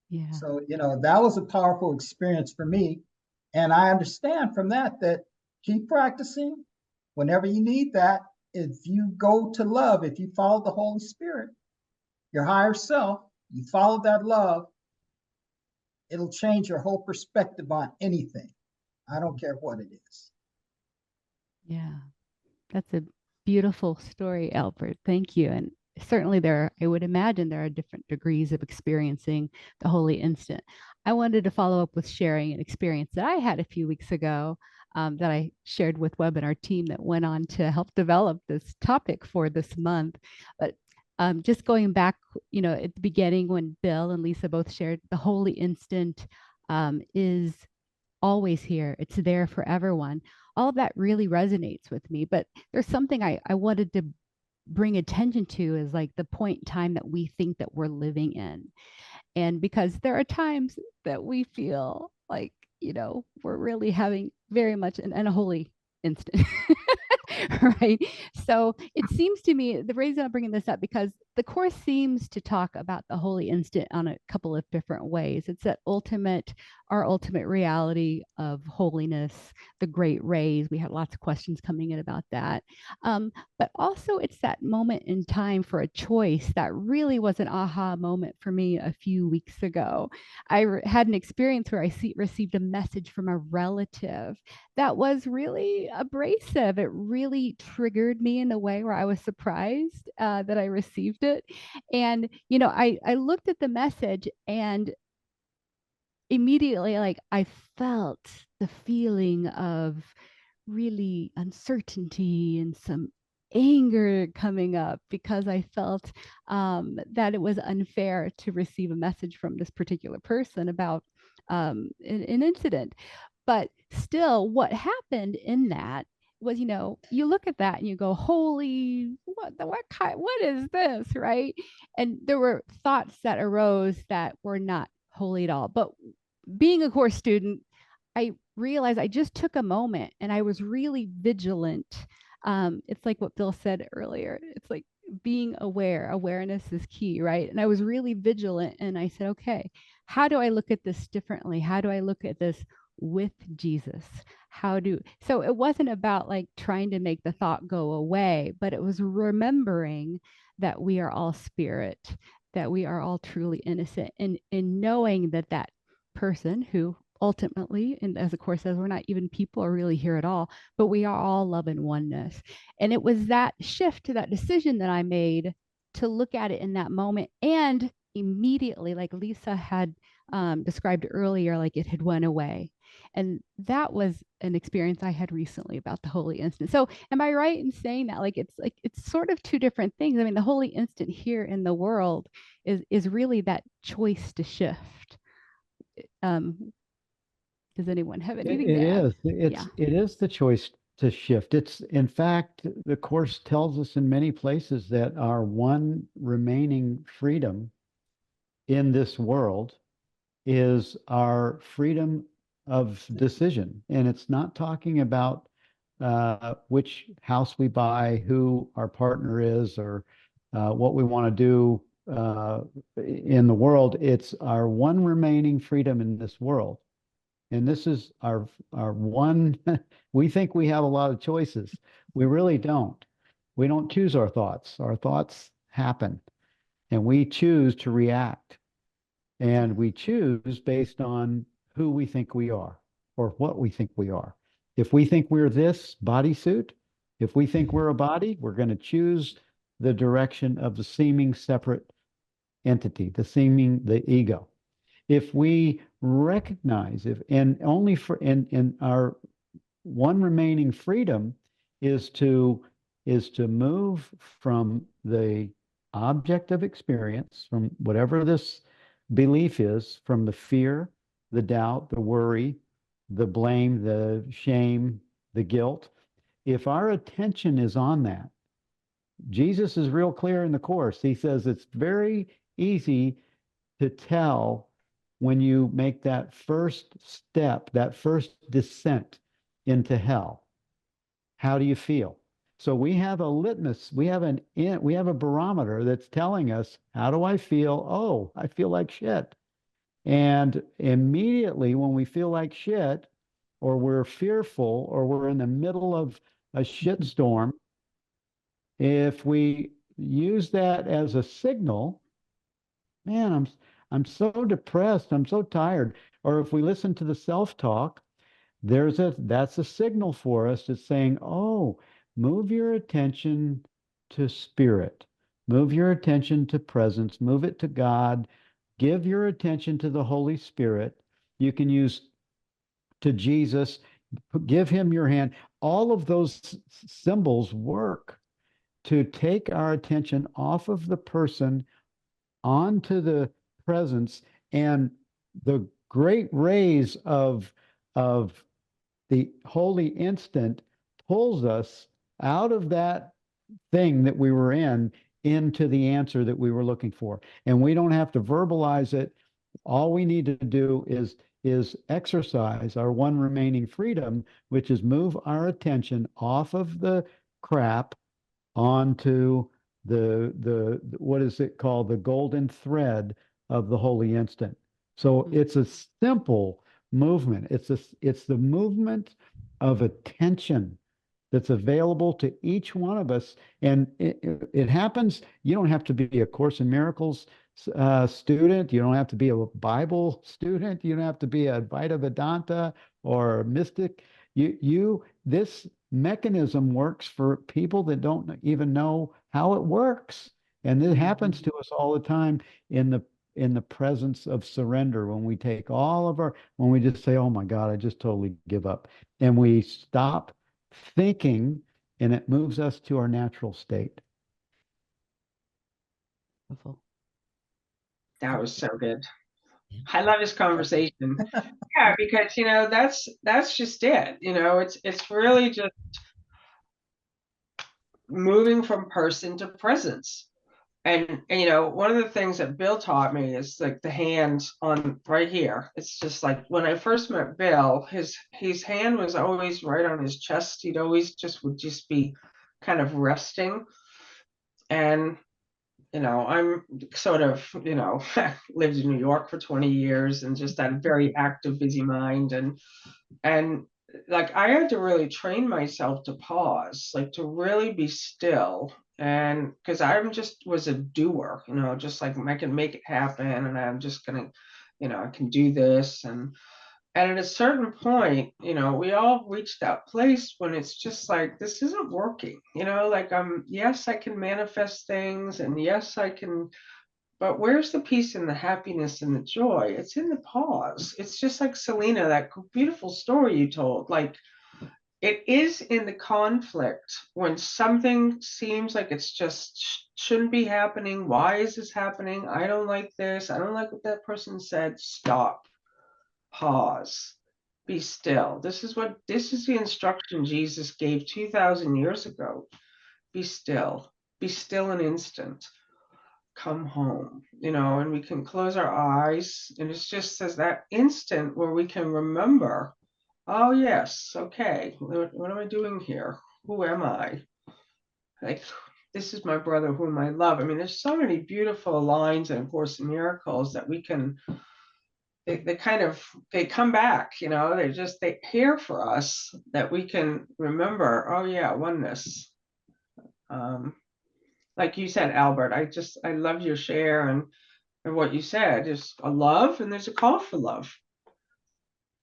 Yeah. So, that was a powerful experience for me. And I understand from that keep practicing whenever you need that. If you go to love, if you follow the Holy Spirit, your higher self, you follow that love, it'll change your whole perspective on anything. I don't care what it is. Yeah. That's a beautiful story, Albert. Thank you. And certainly I would imagine there are different degrees of experiencing the holy instant. I wanted to follow up with sharing an experience that I had a few weeks ago that I shared with webinar team that went on to help develop this topic for this month. But just going back, at the beginning when Bill and Lisa both shared, the holy instant is always here. It's there for everyone. All of that really resonates with me. But there's something I wanted to bring attention to is like the point in time that we think that we're living in. And because there are times that we feel like, we're really having very much an unholy instant. Right. So it seems to me, the reason I'm bringing this up, because the Course seems to talk about the holy instant on a couple of different ways. It's that our ultimate reality of holiness, the great rays. We had lots of questions coming in about that. But also it's that moment in time for a choice that really was an aha moment for me a few weeks ago. I had an experience where I received a message from a relative that was really abrasive. It really triggered me in a way where I was surprised that I received it. And, I looked at the message and immediately, like, I felt the feeling of really uncertainty and some anger coming up because I felt that it was unfair to receive a message from this particular person about an incident. But still, what happened in that was, you look at that and you go, holy, what is this, right? And there were thoughts that arose that were not holy at all. But being a Course student, I realized I just took a moment and I was really vigilant. It's like what Bill said earlier. It's like being aware. Awareness is key, right? And I was really vigilant, and I said, okay, how do I look at this differently? How do I look at this with Jesus? So it wasn't about like trying to make the thought go away, but it was remembering that we are all spirit, that we are all truly innocent, and in knowing that that person who ultimately, and as the course says, we're not even people or really here at all, but we are all love and oneness. And it was that shift to that decision that I made to look at it in that moment, and immediately, like Lisa had described earlier, like it had went away. And that was an experience I had recently about the holy instant. So am I right in saying that like it's sort of two different things? I mean, the holy instant here in the world is really that choice to shift. Does anyone have anything to add? It is the choice to shift. It's, in fact, the Course tells us in many places that our one remaining freedom in this world is our freedom of decision. And it's not talking about which house we buy, who our partner is, or what we want to do in the world. It's our one remaining freedom in this world. And this is our one, we think we have a lot of choices. We really don't. We don't choose our thoughts. Our thoughts happen, and we choose to react. And we choose based on who we think we are or what we think we are. If we think we're this bodysuit, if we think we're a body, we're going to choose the direction of the seeming separate entity, the ego. If we recognize, and only for in our one remaining freedom is to move from the object of experience, from whatever this belief is, from the fear, the doubt, the worry, the blame, the shame, the guilt. If our attention is on that, Jesus is real clear in the Course. He says it's very easy to tell when you make that first step, that first descent into hell. How do you feel? So we have a litmus, we have a barometer that's telling us, how do I feel? Oh, I feel like shit. And immediately when we feel like shit, or we're fearful, or we're in the middle of a shitstorm, if we use that as a signal, man, I'm so depressed, I'm so tired. Or if we listen to the self-talk, that's a signal for us. It's saying, oh, move your attention to spirit, move your attention to presence, move it to God, give your attention to the Holy Spirit. You can use to Jesus, give him your hand. All of those symbols work to take our attention off of the person onto the presence, and the great rays of the holy instant pulls us out of that thing that we were in into the answer that we were looking for. And we don't have to verbalize it. All we need to do is exercise our one remaining freedom, which is move our attention off of the crap onto the what is it called, the golden thread of the holy instant. So it's a simple movement. It's the movement of attention that's available to each one of us. And it happens, you don't have to be a Course in Miracles student. You don't have to be a Bible student. You don't have to be a Advaita Vedanta or a mystic. This mechanism works for people that don't even know how it works. And it happens to us all the time in the presence of surrender, when we take when we just say, oh my God, I just totally give up. And we stop thinking, and it moves us to our natural state. That was so good. I love this conversation. Yeah, because that's just it. It's really just moving from person to presence. And one of the things that Bill taught me is like the hands on right here. It's just like when I first met Bill, his hand was always right on his chest. Would just be kind of resting. And, I'm sort of, lived in New York for 20 years and just had a very active, busy mind. And like, I had to really train myself to pause, like to really be still. And because I'm just was a doer, just like I can make it happen and I'm just gonna, I can do this. And at a certain point, we all reach that place when it's just like, this isn't working, like yes, I can manifest things and yes, I can, but where's the peace and the happiness and the joy? It's in the pause. It's just like Celina, that beautiful story you told. Like, it is in the conflict when something seems like it's just shouldn't be happening. Why is this happening? I don't like this. I don't like what that person said. Stop. Pause. Be still. This is the instruction Jesus gave 2,000 years ago. Be still. Be still an instant. Come home, and we can close our eyes, and it's just as that instant where we can remember, oh yes, okay, what am I doing here? Who am I? Like, this is my brother whom I love. I mean, there's so many beautiful lines in A Course in Miracles that we can, they come back, they here for us that we can remember, oh yeah, oneness. Like you said, Albert, I love your share and what you said. There's a love and there's a call for love.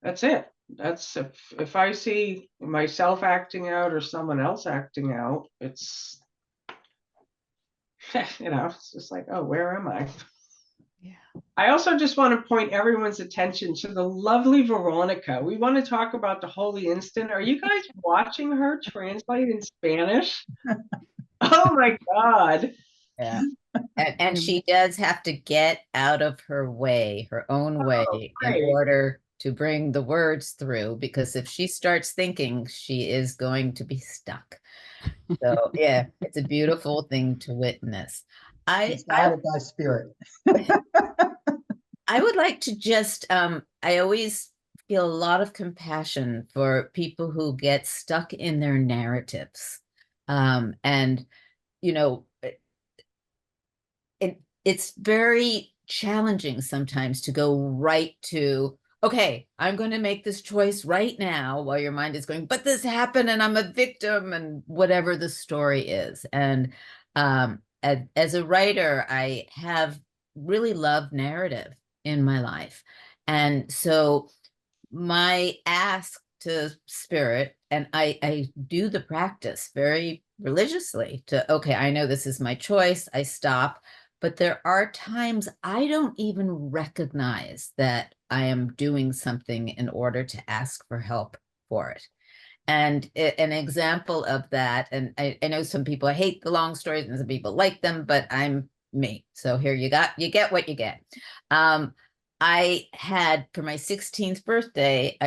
That's it. That's if I see myself acting out or someone else acting out, it's it's just like, oh, where am I? Yeah. I also just want to point everyone's attention to the lovely Veronica. We want to talk about the Holy Instant. Are you guys watching her translate in Spanish? Oh my God. Yeah. And she does have to get out of her way, her own way, in Right. order to bring the words through, because if she starts thinking, she is going to be stuck. So yeah, it's a beautiful thing to witness. She's guided by spirit. I would like to just, I always feel a lot of compassion for people who get stuck in their narratives. And, it's very challenging sometimes to go right to, okay, I'm going to make this choice right now, while your mind is going, but this happened and I'm a victim, and whatever the story is. And as a writer, I have really loved narrative in my life. And so my ask to spirit, and I do the practice very religiously to, okay, I know this is my choice, I stop. But there are times I don't even recognize that I am doing something in order to ask for help for it. And an example of that, and I know some people hate the long stories and some people like them, but I'm me. So here you get what you get. I had, for my 16th birthday,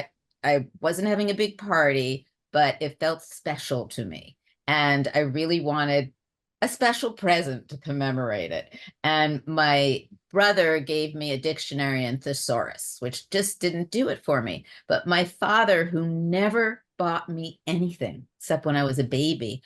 I wasn't having a big party, but it felt special to me. And I really wanted a special present to commemorate it. And my brother gave me a dictionary and thesaurus, which just didn't do it for me. But my father, who never bought me anything except when I was a baby,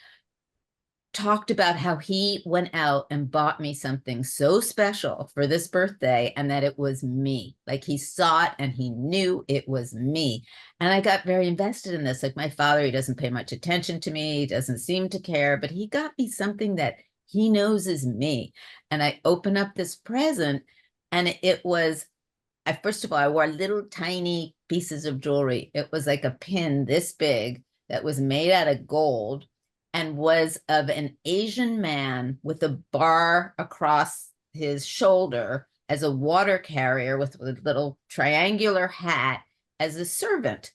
talked about how he went out and bought me something so special for this birthday, and that it was me. Like, he saw it and he knew it was me. And I got very invested in this. Like, my father, he doesn't pay much attention to me, he doesn't seem to care, but he got me something that he knows is me. And I open up this present, and it was, first of all, I wore little tiny pieces of jewelry. It was like a pin this big that was made out of gold and was of an Asian man with a bar across his shoulder as a water carrier with a little triangular hat as a servant.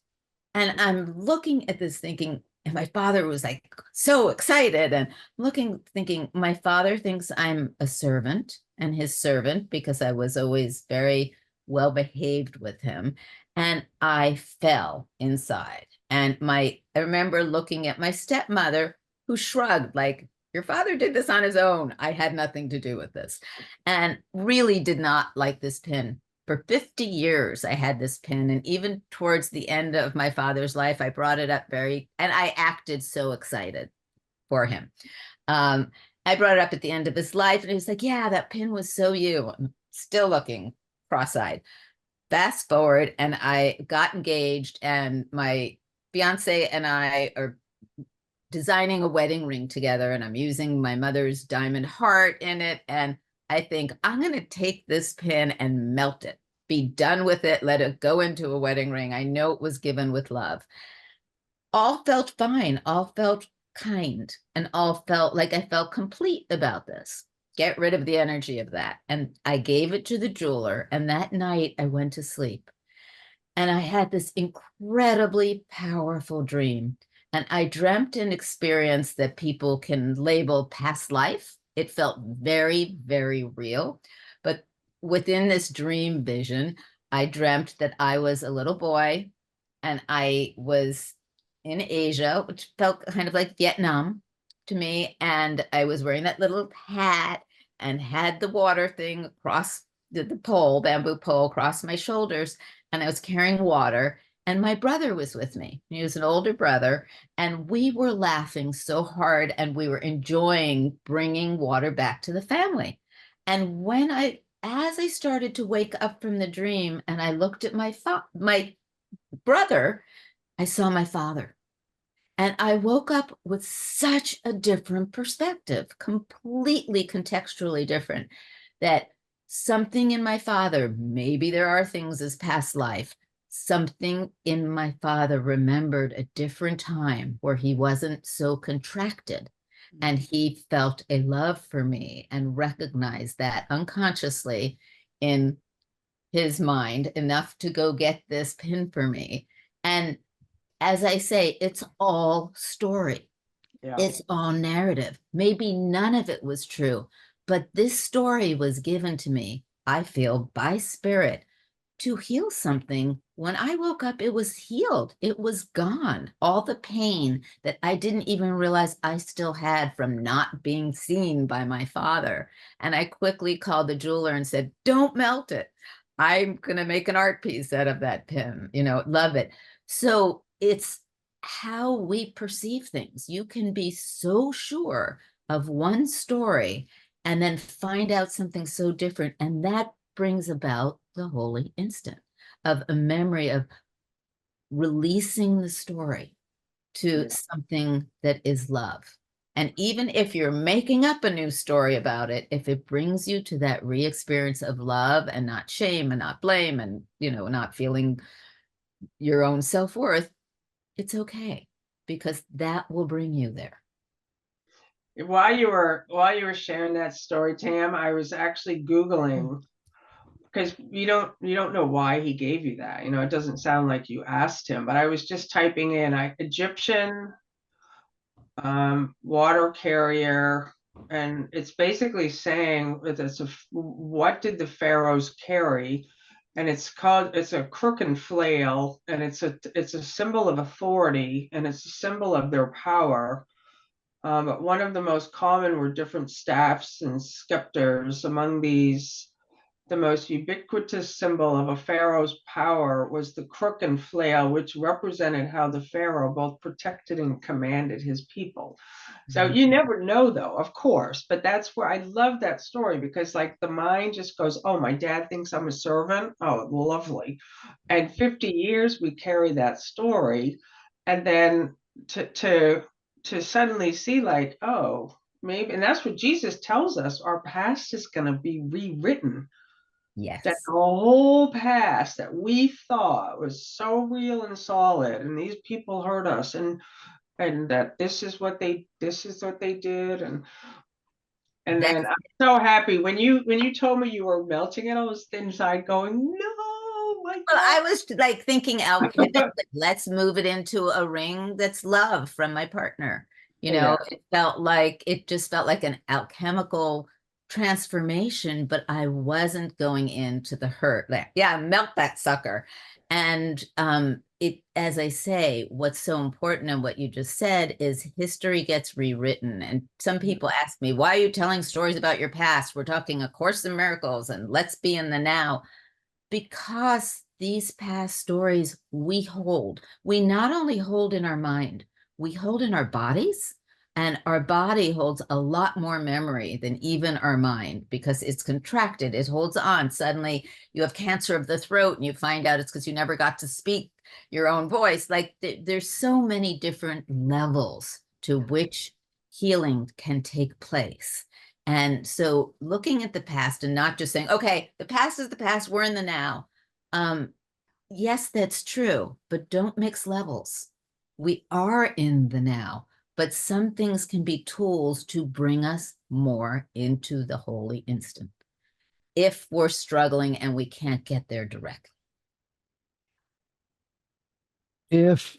And I'm looking at this thinking, and my father was like so excited, and looking, thinking, my father thinks I'm a servant and his servant, because I was always very well behaved with him. And I fell inside. And I remember looking at my stepmother, who shrugged, like, your father did this on his own. I had nothing to do with this. And really did not like this pin. For 50 years, I had this pin. And even towards the end of my father's life, I brought it up and I acted so excited for him. I brought it up at the end of his life, and he was like, yeah, that pin was so you. I'm still looking cross-eyed. Fast forward, and I got engaged, and my fiance and I are designing a wedding ring together, and I'm using my mother's diamond heart in it. And I think I'm going to take this pin and melt it, be done with it, let it go into a wedding ring. I know it was given with love. All felt fine, all felt kind, and all felt like I felt complete about this. Get rid of the energy of that. And I gave it to the jeweler. And that night I went to sleep. And I had this incredibly powerful dream. And I dreamt an experience that people can label past life. It felt very, very real. But within this dream vision, I dreamt that I was a little boy and I was in Asia, which felt kind of like Vietnam to me. And I was wearing that little hat and had the water thing across the pole, bamboo pole across my shoulders. And I was carrying water. And my brother was with me. He was an older brother. And we were laughing so hard and we were enjoying bringing water back to the family. And as I started to wake up from the dream and I looked at my brother, I saw my father. And I woke up with such a different perspective, completely contextually different, that something in my father, maybe there are things as past life, something in my father remembered a different time where he wasn't so contracted. And he felt a love for me and recognized that unconsciously in his mind enough to go get this pin for me. And as I say, it's all story. Yeah. It's all narrative. Maybe none of it was true, but this story was given to me, I feel, by spirit to heal something. When I woke up, it was healed. It was gone. All the pain that I didn't even realize I still had from not being seen by my father. And I quickly called the jeweler and said, don't melt it. I'm going to make an art piece out of that pin, love it. So it's how we perceive things. You can be so sure of one story and then find out something so different. And that brings about the holy instant of a memory of releasing the story to something that is love. And even if you're making up a new story about it, if it brings you to that re-experience of love and not shame and not blame and, not feeling your own self-worth, it's okay, because that will bring you there. While you were sharing that story, Tam, I was actually Googling, because you don't know why he gave you that. It doesn't sound like you asked him, but I was just typing in Egyptian water carrier, and it's basically saying what did the pharaohs carry, and it's a crook and flail, and it's a symbol of authority, and it's a symbol of their power. But one of the most common were different staffs and scepters. Among these, the most ubiquitous symbol of a pharaoh's power was the crook and flail, which represented how the pharaoh both protected and commanded his people. So you never know, though, of course, but that's where I love that story, because like the mind just goes, oh, my dad thinks I'm a servant. Oh, lovely. And 50 years we carry that story, and then to suddenly see like, oh, maybe, and that's what Jesus tells us, our past is going to be rewritten. Yes. That the whole past that we thought was so real and solid, and these people hurt us, and that this is what they did, and then I'm so happy when you told me you were melting it. I was inside going, no, my God. Well, I was like thinking alchemically, let's move it into a ring that's love from my partner. It just felt like an alchemical transformation, but I wasn't going into the hurt. Like, yeah, melt that sucker. And as I say, what's so important and what you just said is history gets rewritten. And some people ask me, why are you telling stories about your past? We're talking A Course in Miracles and let's be in the now. Because these past stories we not only hold in our mind, we hold in our bodies, And our body holds a lot more memory than even our mind because it's contracted. It holds on. Suddenly you have cancer of the throat and you find out it's because you never got to speak your own voice. Like there's so many different levels to which healing can take place. And so looking at the past and not just saying, okay, the past is the past, we're in the now. Yes, that's true, but don't mix levels. We are in the now, but some things can be tools to bring us more into the holy instant if we're struggling and we can't get there directly. If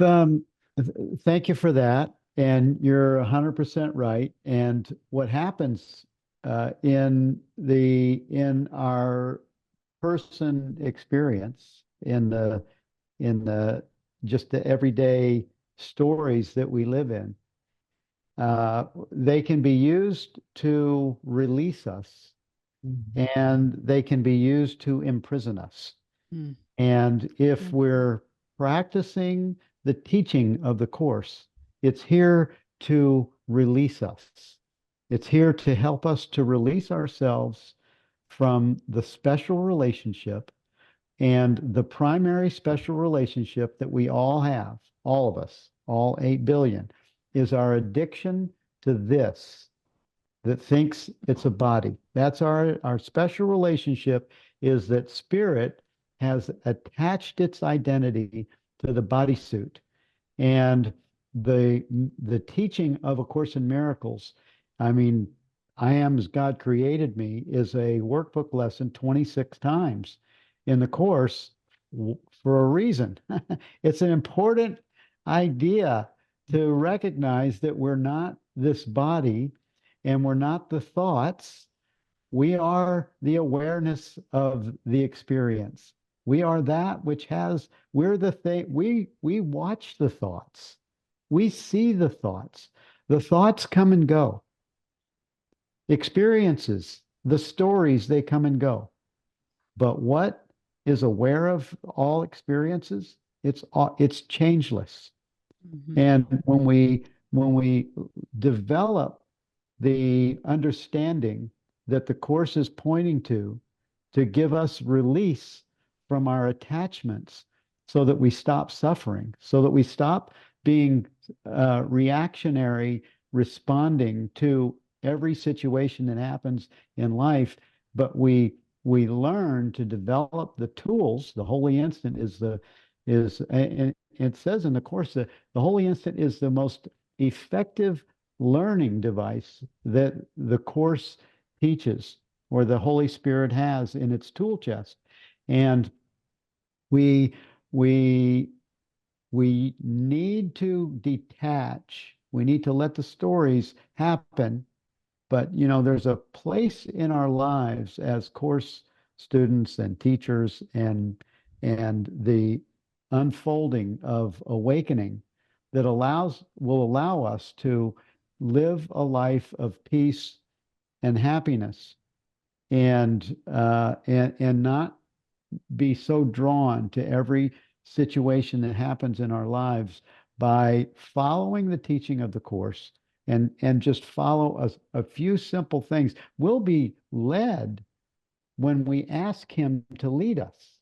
thank you for that, and you're 100% right. And what happens in our person experience, in the just the everyday stories that we live in, they can be used to release us, and they can be used to imprison us. Mm. And if Mhm. we're practicing the teaching of the Course, it's here to release us. It's here to help us to release ourselves from the special relationship. And the primary special relationship that we all have, all of us, all 8 billion, is our addiction to this that thinks it's a body. That's our special relationship, is that spirit has attached its identity to the bodysuit. And the teaching of A Course in Miracles, I mean, I am as God created me, is a workbook lesson 26 times in the Course for a reason. It's an important idea to recognize that we're not this body and we're not the thoughts. We are the awareness of the experience. We are that which has, we're the thing, we watch the thoughts. We see the thoughts. The thoughts come and go. Experiences, the stories, they come and go. But what is aware of all experiences? It's changeless. Mhm. And when we develop the understanding that the Course is pointing to give us release from our attachments, so that we stop suffering, so that we stop being reactionary, responding to every situation that happens in life, but we learn to develop the tools. The holy instant and it says in the Course that the holy instant is the most effective learning device that the Course teaches, or the Holy Spirit has in its tool chest. And we we we need to detach. We need to let the stories happen. But there's a place in our lives as Course students and teachers, and the unfolding of awakening that will allow us to live a life of peace and happiness, and not be so drawn to every situation that happens in our lives, by following the teaching of the Course, and just follow a few simple things. We'll be led when we ask Him to lead us.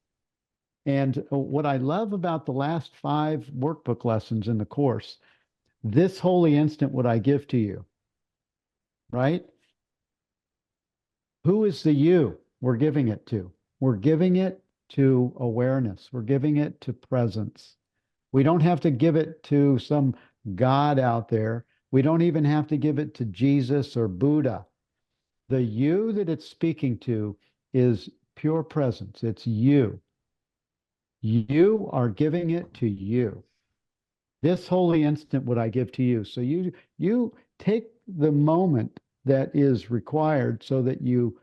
And what I love about the last 5 workbook lessons in the Course, this holy instant would I give to you, right? Who is the you we're giving it to? We're giving it to awareness. We're giving it to presence. We don't have to give it to some God out there. We don't even have to give it to Jesus or Buddha. The you that it's speaking to is pure presence. It's you. You are giving it to you. This holy instant would I give to you. So you take the moment that is required, so that you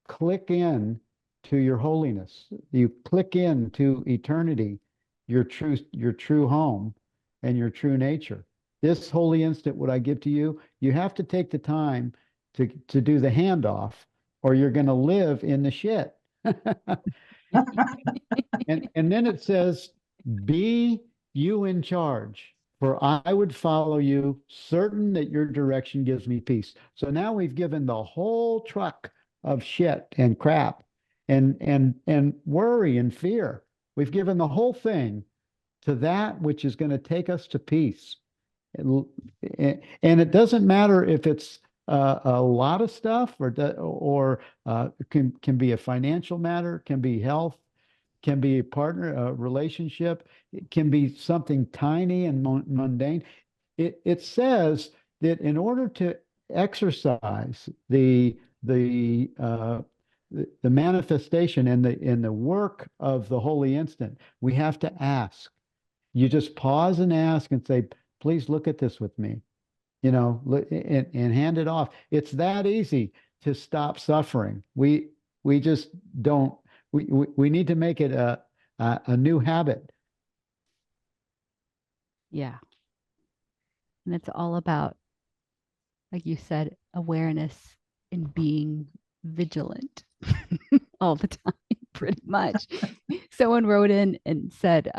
click in to your holiness. You click in to eternity, your true home, and your true nature. This holy instant would I give to you. You have to take the time to do the handoff, or you're going to live in the shit. And then it says, be you in charge. For I would follow you, certain that your direction gives me peace. So now we've given the whole truck of shit and crap and worry and fear. We've given the whole thing to that which is going to take us to peace. And it doesn't matter if it's a lot of stuff or can be a financial matter, can be health, can be a partner, a relationship, it can be something tiny and mundane. It says that in order to exercise the manifestation and the work of the holy instant, we have to ask. You just pause and ask and say, please look at this with me, and hand it off. It's that easy to stop suffering. We just don't. We need to make it a new habit. Yeah. And it's all about, like you said, awareness and being vigilant all the time, pretty much. Someone wrote in and said,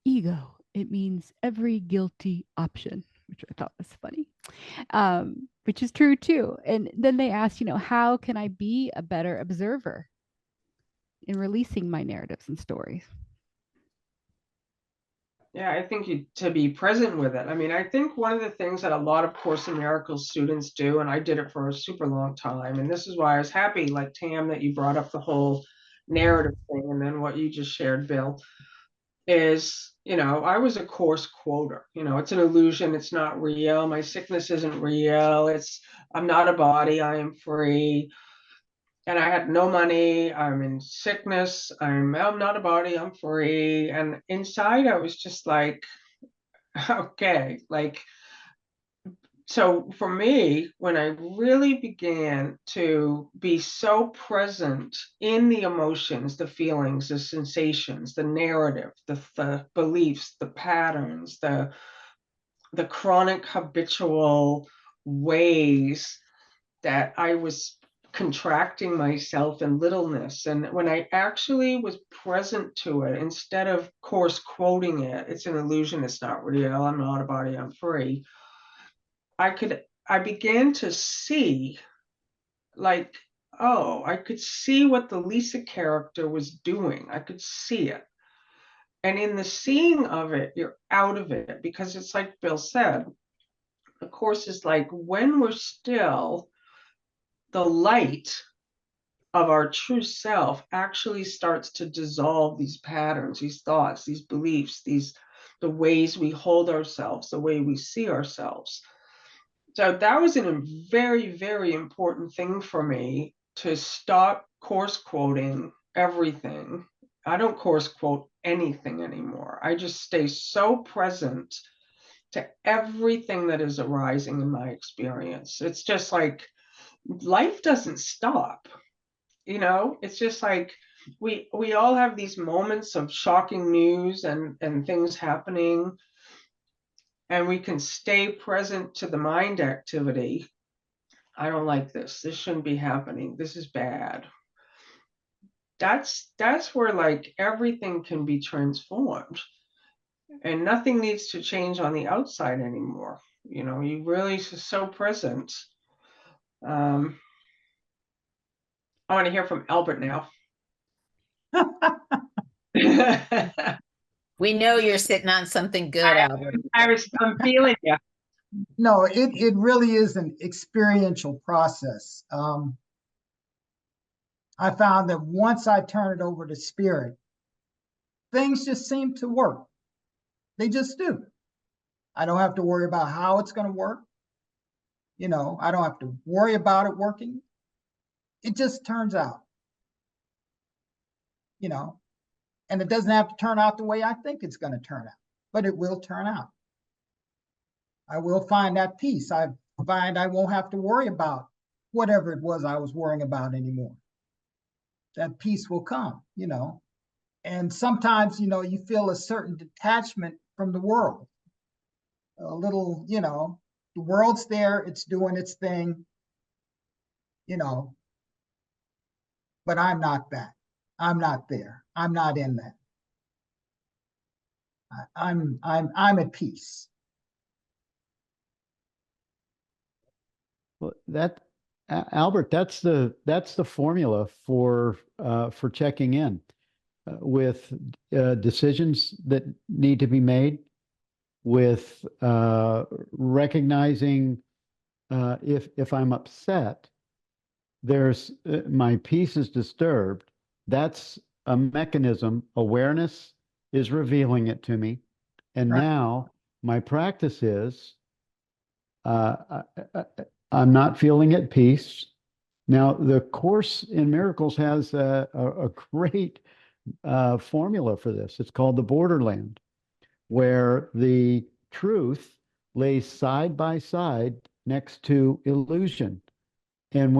ego, it means every guilty option, which I thought was funny, which is true too. And then they asked, how can I be a better observer in releasing my narratives and stories? Yeah, I think to be present with it. I mean, I think one of the things that a lot of Course in Miracles students do, and I did it for a super long time, and this is why I was happy, like Tam, that you brought up the whole narrative thing, and then what you just shared, Bill, is, I was a Course quoter. It's an illusion. It's not real. My sickness isn't real. I'm not a body. I am free. And I had no money. I'm in sickness. I'm not a body. I'm free. And inside, I was just like, okay, so for me, when I really began to be so present in the emotions, the feelings, the sensations, the narrative, the beliefs, the patterns, the chronic habitual ways that I was contracting myself in littleness. And when I actually was present to it, instead of Course quoting it, it's an illusion, it's not real, I'm not a body, I'm free, I began to see, like, oh, I could see what the Lisa character was doing. I could see it. And in the seeing of it, you're out of it, because it's like Bill said, the Course is like, when we're still, the light of our true self actually starts to dissolve these patterns, these thoughts, these beliefs, the ways we hold ourselves, the way we see ourselves. So that was a very, very important thing for me, to stop Course quoting everything. I don't Course quote anything anymore. I just stay so present to everything that is arising in my experience. It's just like life doesn't stop. It's just like we all have these moments of shocking news and things happening, and we can stay present to the mind activity. I don't like this. This shouldn't be happening. This is bad. That's where like everything can be transformed, and nothing needs to change on the outside anymore. You really so present. I want to hear from Albert now. We know you're sitting on something good, Albert. I'm feeling you. No, it really is an experiential process. I found that once I turn it over to spirit, things just seem to work. They just do. I don't have to worry about how it's going to work. I don't have to worry about it working. It just turns out, and it doesn't have to turn out the way I think it's going to turn out, but it will turn out. I will find that peace. I find I won't have to worry about whatever it was I was worrying about anymore. That peace will come, And sometimes, you feel a certain detachment from the world. A little, the world's there, it's doing its thing, but I'm not that. I'm not there. I'm not in that. I'm at peace. Well, Albert, that's the formula for checking in with decisions that need to be made, with recognizing if I'm upset, there's my peace is disturbed. That's a mechanism. Awareness is revealing it to me, and Right. now my practice is uh, I, I'm not feeling at peace. Now, the Course in Miracles has a great formula for this. It's called the borderland, where the truth lays side by side next to illusion. And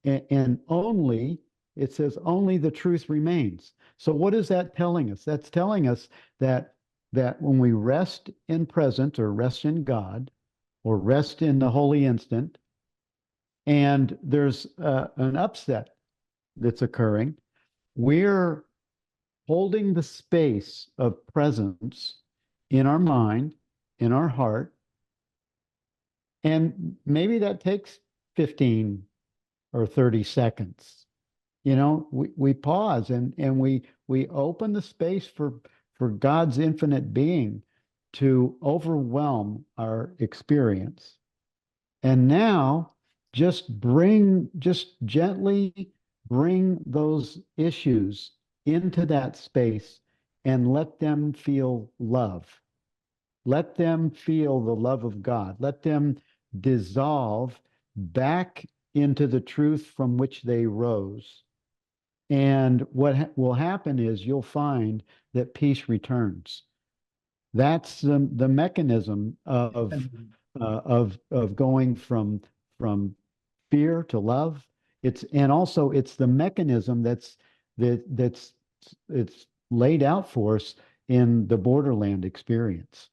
and only, it says only the truth remains. So what is that telling us? That's telling us that when we rest in present or rest in God or rest in the holy instant, and there's an upset that's occurring, we're holding the space of presence in our mind, in our heart, and maybe that takes 15 or 30 seconds. You know, we pause and we open the space for God's infinite being to overwhelm our experience. And now just gently bring those issues into that space and let them feel love. Let them feel the love of God. Let them dissolve back into the truth from which they rose. And what will happen is you'll find that peace returns. That's the mechanism of going from fear to love. It's the mechanism that's it's laid out for us in the borderland experience.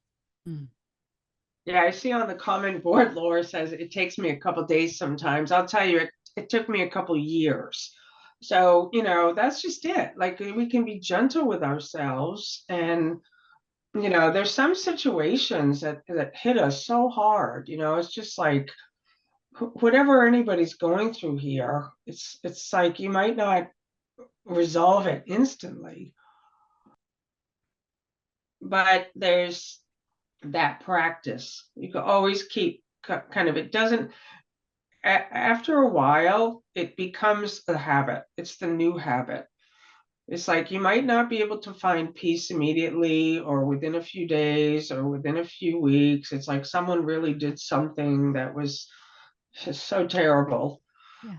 Yeah, I see on the comment board, Laura says it takes me a couple days sometimes. I'll tell you, it took me a couple years. So, that's just it. Like we can be gentle with ourselves. And, there's some situations that hit us so hard. It's just like whatever anybody's going through here, it's like you might not resolve it instantly. But there's that practice. You can always keep kind of, it doesn't, after a while, it becomes a habit. It's the new habit. It's like you might not be able to find peace immediately or within a few days or within a few weeks. It's like someone really did something that was just so terrible. Yeah.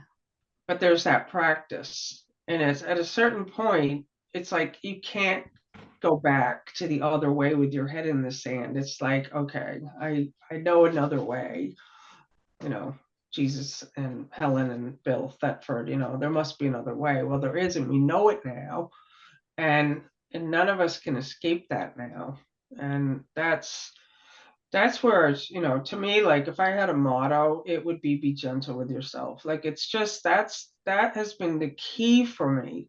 But there's that practice. And it's at a certain point, it's like you can't go back to the other way with your head in the sand. It's like, okay, I know another way. Jesus and Helen and Bill Thetford, there must be another way. Well, there isn't. We know it now. And none of us can escape that now. And that's where it's, to me, like if I had a motto, it would be gentle with yourself. Like it's just that has been the key for me.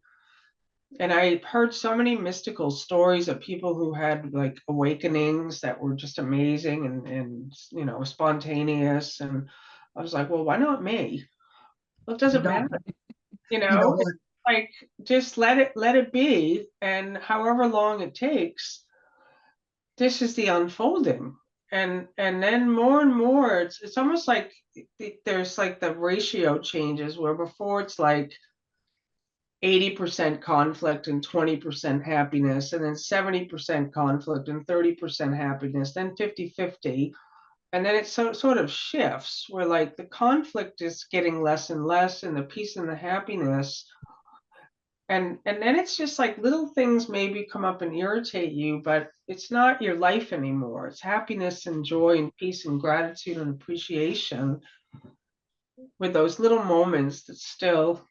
And I heard so many mystical stories of people who had like awakenings that were just amazing and spontaneous. And I was like, well, why not me? Well, it doesn't matter. You know what? Like just let it be. And however long it takes, this is the unfolding. And then more and more, it's almost like there's like the ratio changes where before it's like 80% conflict and 20% happiness, and then 70% conflict and 30% happiness, then 50-50. And then it sort of shifts where like the conflict is getting less and less and the peace and the happiness. And then it's just like little things maybe come up and irritate you, but it's not your life anymore. It's happiness and joy and peace and gratitude and appreciation with those little moments that still,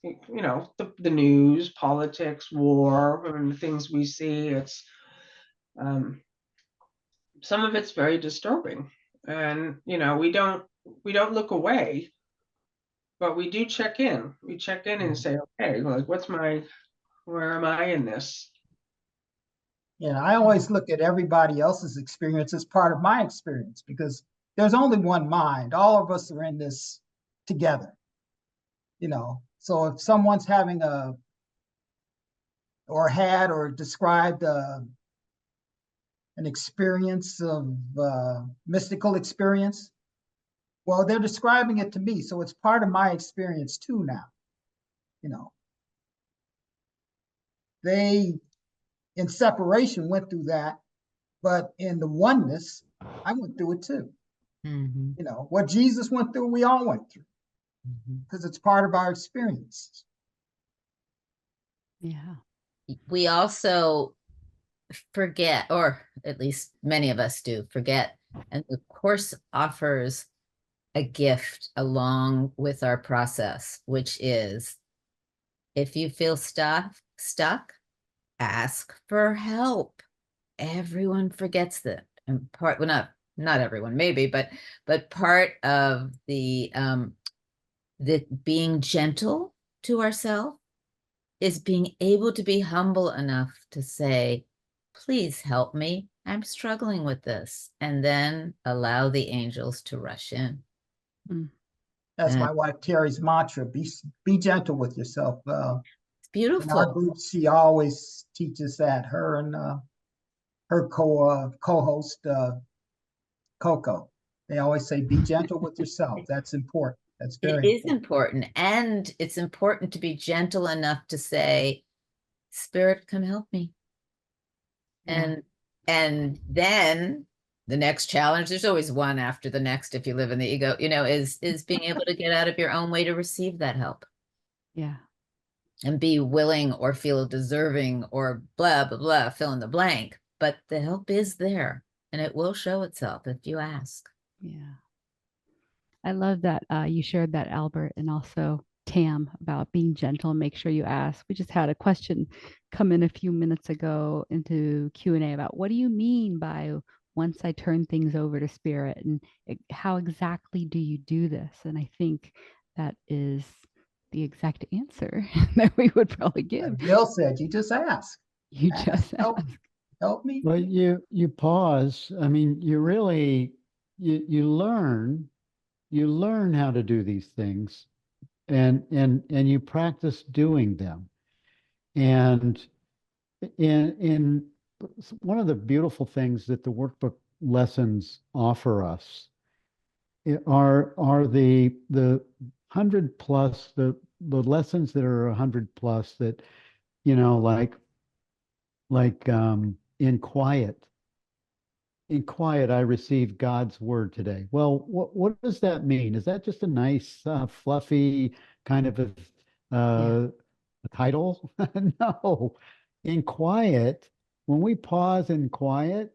the news, politics, war, and the things we see, it's some of it's very disturbing. And we don't look away, but we do check in. We check in and say, okay, like where am I in this? Yeah, I always look at everybody else's experience as part of my experience, because there's only one mind. All of us are in this together, you know. So if someone's having or had or described an experience of mystical experience, well, they're describing it to me, so it's part of my experience too now. You know, they in separation went through that, but in the oneness, I went through it too. Mm-hmm. You know, what Jesus went through, we all went through, because it's part of our experience. Yeah. We also forget, or at least many of us do forget, and the course offers a gift along with our process, which is if you feel stuck, ask for help. Everyone forgets that. And part, well, not everyone, maybe, but part of the being gentle to ourselves is being able to be humble enough to say, please help me. I'm struggling with this. And then allow the angels to rush in. That's And my wife Terry's mantra: be gentle with yourself. it's In our beautiful. group, she always teaches that. Her and her co-host Coco, they always say, "Be gentle with yourself." That's important. That's It very is important. important. And it's important to be gentle enough to say, Spirit, come help me. Yeah. And then the next challenge, there's always one after the next if you live in the ego, you know, is being able to get out of your own way to receive that help Yeah. and be willing or feel deserving or blah, blah, blah, fill in the blank. But the help is there and it will show itself if you ask. Yeah. I love that you shared that, Albert, and also Tam, about being gentle and make sure you ask. We just had a question come in a few minutes ago into Q&A about what do you mean by once I turn things over to spirit, and how exactly do you do this? And I think that is the exact answer that we would probably give. Bill said, "You just ask. You Ask, just help, ask. help me." Well, you pause. I mean, you really you learn how to do these things, and you practice doing them. And in one of the beautiful things that the workbook lessons offer us are the 100+ the lessons that are 100+ that, you know, like in quiet I received God's word today. Well, what does that mean? Is that just a nice fluffy kind of a title? No. In quiet, when we pause in quiet,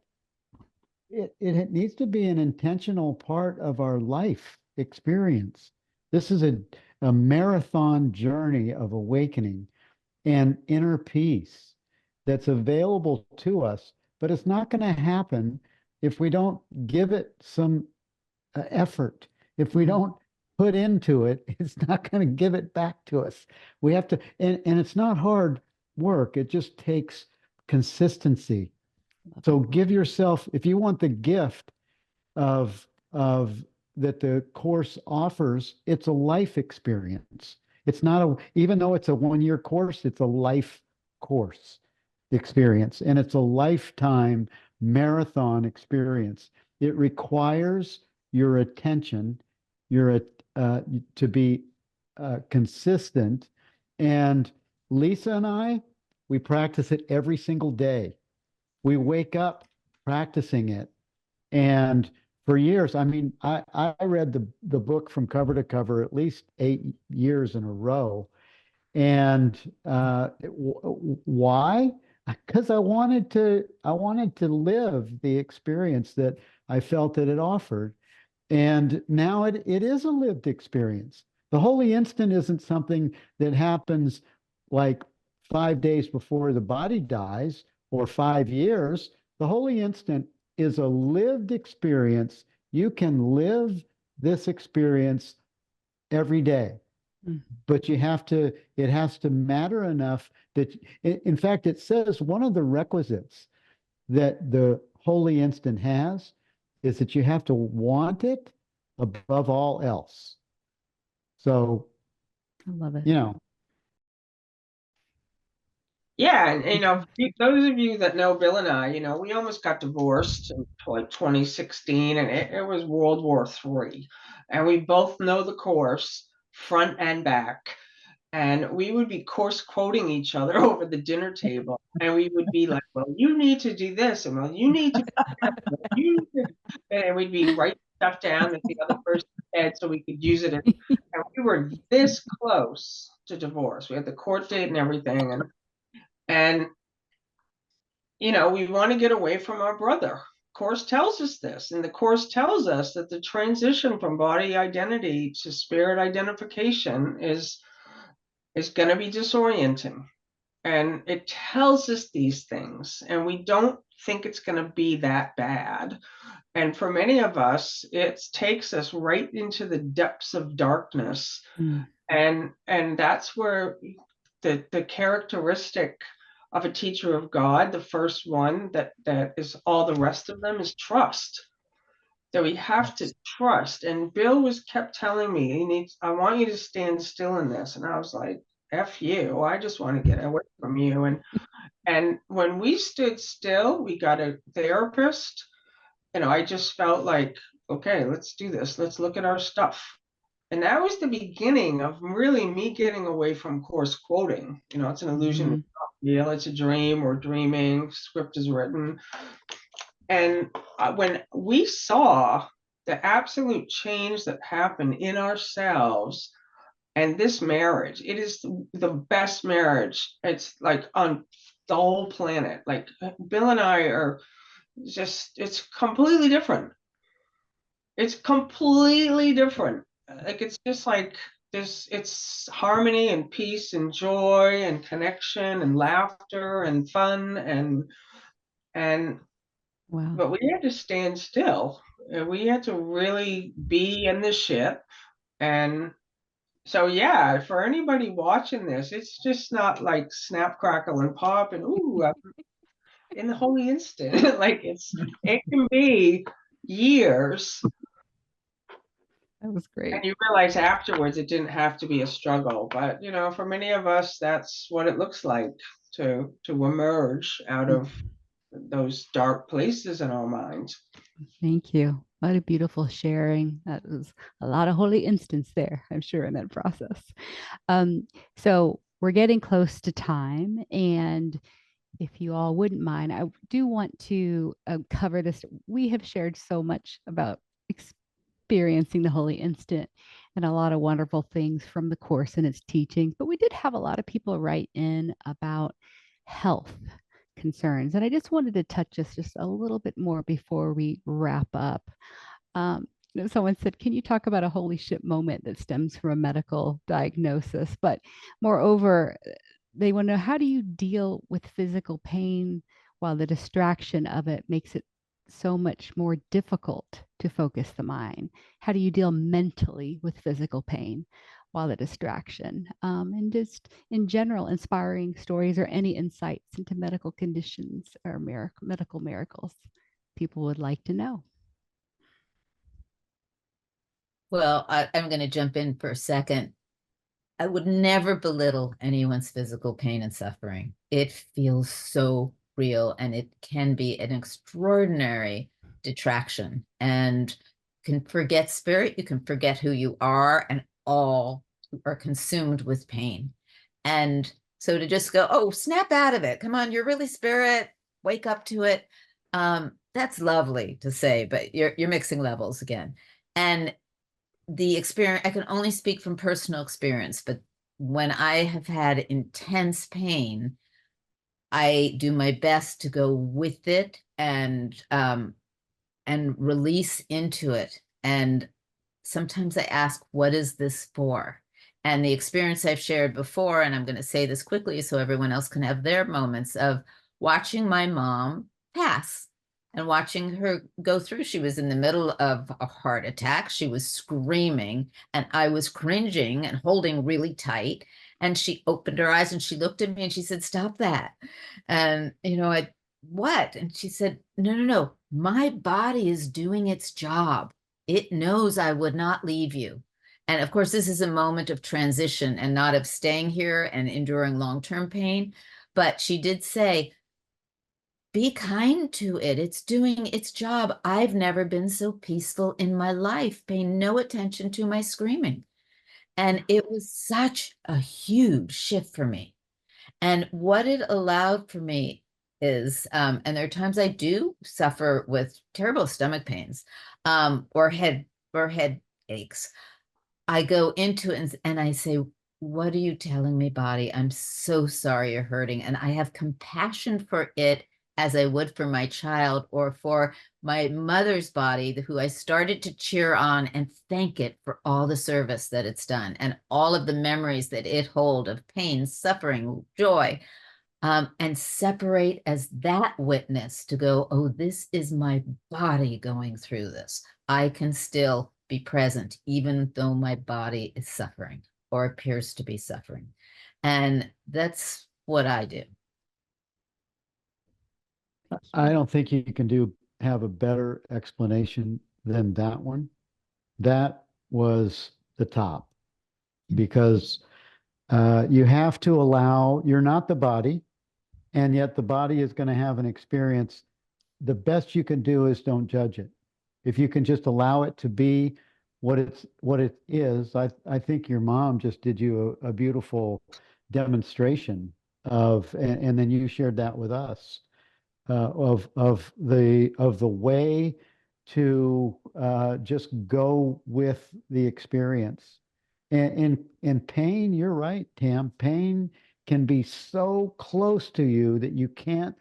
it needs to be an intentional part of our life experience. This is a marathon journey of awakening and inner peace that's available to us, but it's not going to happen if we don't give it some effort. If we don't put into it, it's not going to give it back to us. We have to, and it's not hard work. It just takes consistency. So give yourself, if you want the gift of that the course offers, it's a life experience. It's not even though it's a 1-year course, it's a life course experience, and it's a lifetime marathon experience. It requires your attention, your to be consistent. And Lisa and I, we practice it every single day. We wake up practicing it. And for years, I mean, I read the book from cover to cover at least 8 years in a row. And why? Because I wanted to live the experience that I felt that it offered. And now it is a lived experience. The holy instant isn't something that happens like 5 days before the body dies or 5 years. The holy instant is a lived experience. You can live this experience every day, but it has to matter enough that, in fact, it says one of the requisites that the holy instant has is that you have to want it above all else. So, I love it. you know, Yeah, and those of you that know Bill and I, we almost got divorced in like 2016, and it was World War III. And we both know the course front and back. And we would be course quoting each other over the dinner table. And we would be like, well, you need to do this, and well, you need to do that. Well, you need to... And we'd be writing stuff down that the other person said so we could use it. And we were this close to divorce. We had the court date and everything. And we want to get away from our brother. Course tells us this, and the course tells us that the transition from body identity to spirit identification is going to be disorienting. And it tells us these things, and we don't think it's going to be that bad. And for many of us, it takes us right into the depths of darkness. And that's where the characteristic of a teacher of God, the first one that is all the rest of them, is trust. That we have to trust. And Bill kept telling me, I want you to stand still in this. And I was like, F you, I just want to get away from you. And when we stood still, we got a therapist. I just felt like, okay, let's do this. Let's look at our stuff. And that was the beginning of really me getting away from course quoting. It's an illusion. It's not real. It's a dream. We're dreaming. Script is written. And when we saw the absolute change that happened in ourselves and this marriage, it is the best marriage. It's like on the whole planet. Like Bill and I are just, it's completely different. It's completely different. Like, it's just like this, it's harmony and peace and joy and connection and laughter and fun and Wow. but we had to stand still. We had to really be in the ship. And so, yeah, for anybody watching this, it's just not like snap, crackle, and pop and ooh, I'm in the holy instant. Like it can be years. That was great. And you realize afterwards it didn't have to be a struggle. But for many of us, that's what it looks like to emerge out of those dark places in our minds. Thank you. What a beautiful sharing. That was a lot of holy instance there, I'm sure, in that process. So we're getting close to time. And if you all wouldn't mind, I do want to cover this. We have shared so much about experiencing the holy instant and a lot of wonderful things from the course and its teachings. But we did have a lot of people write in about health concerns. And I just wanted to touch this just a little bit more before we wrap up. Someone said, can you talk about a holy ship moment that stems from a medical diagnosis? But moreover, they want to know, how do you deal with physical pain while the distraction of it makes it so much more difficult to focus the mind? How do you deal mentally with physical pain while the distraction? And just in general, inspiring stories or any insights into medical conditions or medical miracles people would like to know. Well, I'm going to jump in for a second. I would never belittle anyone's physical pain and suffering. It feels so real, and it can be an extraordinary detraction, and you can forget spirit, you can forget who you are, and all are consumed with pain. And so to just go, oh, snap out of it. Come on, you're really spirit, wake up to it. That's lovely to say, but you're mixing levels again. And the experience, I can only speak from personal experience, but when I have had intense pain, I do my best to go with it and release into it. And sometimes I ask, what is this for? And the experience I've shared before, and I'm going to say this quickly so everyone else can have their moments, of watching my mom pass and watching her go through. She was in the middle of a heart attack. She was screaming, and I was cringing and holding really tight. And she opened her eyes and she looked at me and she said, stop that. And, what? And she said, no, my body is doing its job. It knows I would not leave you. And of course, this is a moment of transition and not of staying here and enduring long-term pain. But she did say, be kind to it. It's doing its job. I've never been so peaceful in my life. Pay no attention to my screaming. And it was such a huge shift for me. And what it allowed for me is, and there are times I do suffer with terrible stomach pains, or head aches. I go into it and I say, what are you telling me, body? I'm so sorry you're hurting. And I have compassion for it as I would for my child or for my mother's body, who I started to cheer on and thank it for all the service that it's done and all of the memories that it hold of pain, suffering, joy, and separate as that witness to go, oh, this is my body going through this. I can still be present, even though my body is suffering or appears to be suffering. And that's what I do. I don't think you can have a better explanation than that one. That was the top, because you have to allow, you're not the body, and yet the body is going to have an experience. The best you can do is don't judge it. If you can just allow it to be what it is, I think your mom just did you a beautiful demonstration of, and then you shared that with us, of the way to just go with the experience. And in pain, you're right, Tam. Pain can be so close to you that you can't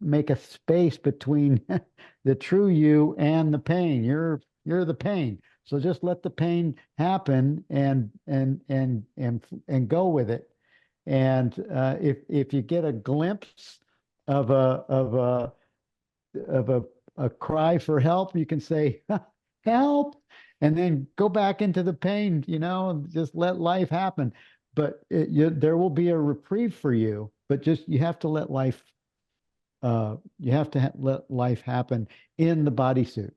make a space between the true you and the pain. You're the pain. So just let the pain happen and go with it. And if you get a glimpse of a cry for help, you can say, help, and then go back into the pain, and just let life happen. But there will be a reprieve for you, but just you have to let life let life happen in the bodysuit.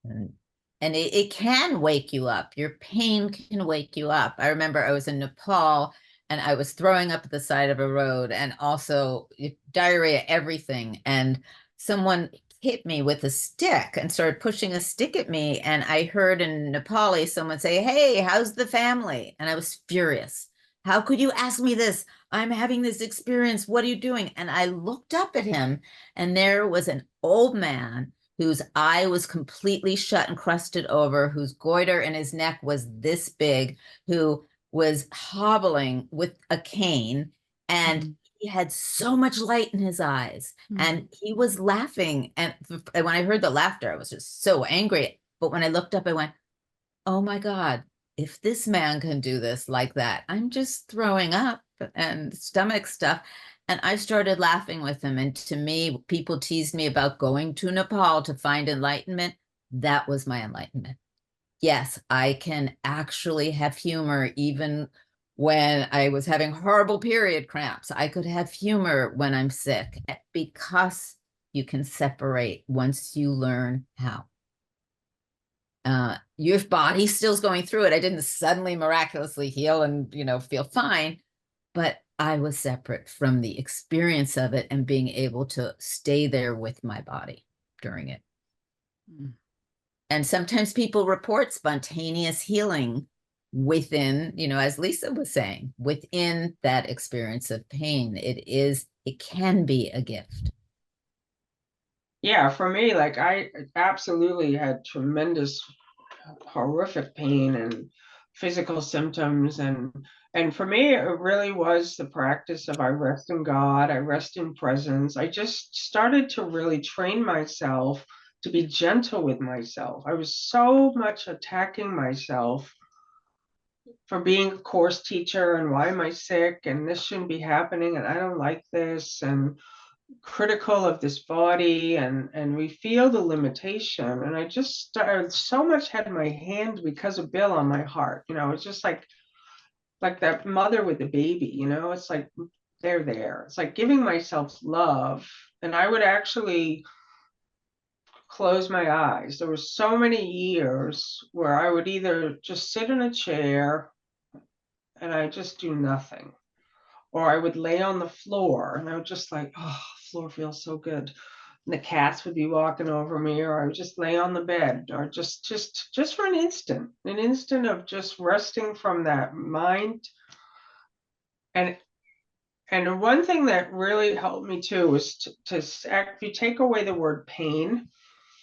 And it can wake you up. Your pain can wake you up. I remember I was in Nepal and I was throwing up at the side of a road and also diarrhea, everything. And someone hit me with a stick and started pushing a stick at me. And I heard in Nepali someone say, hey, how's the family? And I was furious. How could you ask me this? I'm having this experience. What are you doing? And I looked up at him, and there was an old man whose eye was completely shut and crusted over, whose goiter in his neck was this big, who was hobbling with a cane, and he had so much light in his eyes, and he was laughing. And when I heard the laughter, I was just so angry. But when I looked up, I went, oh my God, if this man can do this like that, I'm just throwing up and stomach stuff. And I started laughing with him. And to me, people teased me about going to Nepal to find enlightenment. That was my enlightenment. Yes, I can actually have humor even when I was having horrible period cramps. I could have humor when I'm sick, because you can separate once you learn how. Your body still's going through it. I didn't suddenly miraculously heal and, feel fine, but I was separate from the experience of it and being able to stay there with my body during it. And sometimes people report spontaneous healing within, as Lisa was saying, within that experience of pain. It can be a gift. Yeah, for me, like I absolutely had tremendous horrific pain and physical symptoms, and for me it really was the practice of I rest in God, I rest in presence. I just started to really train myself to be gentle with myself. I was so much attacking myself for being a course teacher, and why am I sick, and this shouldn't be happening, and I don't like this, and critical of this body, and we feel the limitation. And I just started, so much had my hand because of Bill on my heart. It's just like that mother with the baby. It's like they're there. It's like giving myself love and I would actually close my eyes. There were so many years where I would either just sit in a chair and I just do nothing, or I would lay on the floor and I would just like, oh, floor feels so good. And the cats would be walking over me, or I would just lay on the bed, or just for an instant of just resting from that mind. And and one thing that really helped me too was if you take away the word pain,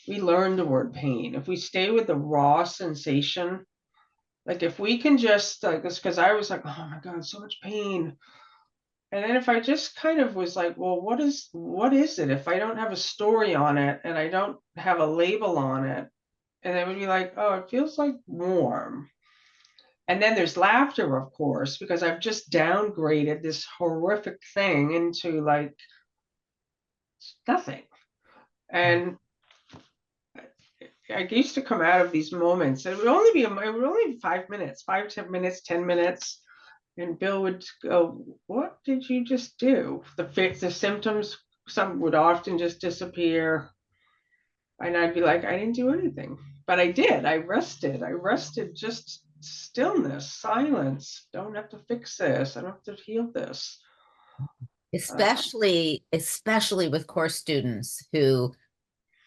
we learn the word pain. If we stay with the raw sensation, like if we can just like this, because I was like, oh my God, so much pain. And then if I just kind of was like, well, what is it? If I don't have a story on it and I don't have a label on it, and it would be like, oh, it feels like warm. And then there's laughter, of course, because I've just downgraded this horrific thing into like nothing. And I used to come out of these moments. It would only be 5 minutes, 5, 10 minutes, 10 minutes. And Bill would go, what did you just do? The symptoms, some would often just disappear. And I'd be like, I didn't do anything. But I did. I rested. Just stillness, silence. Don't have to fix this. I don't have to heal this. Especially with course students who,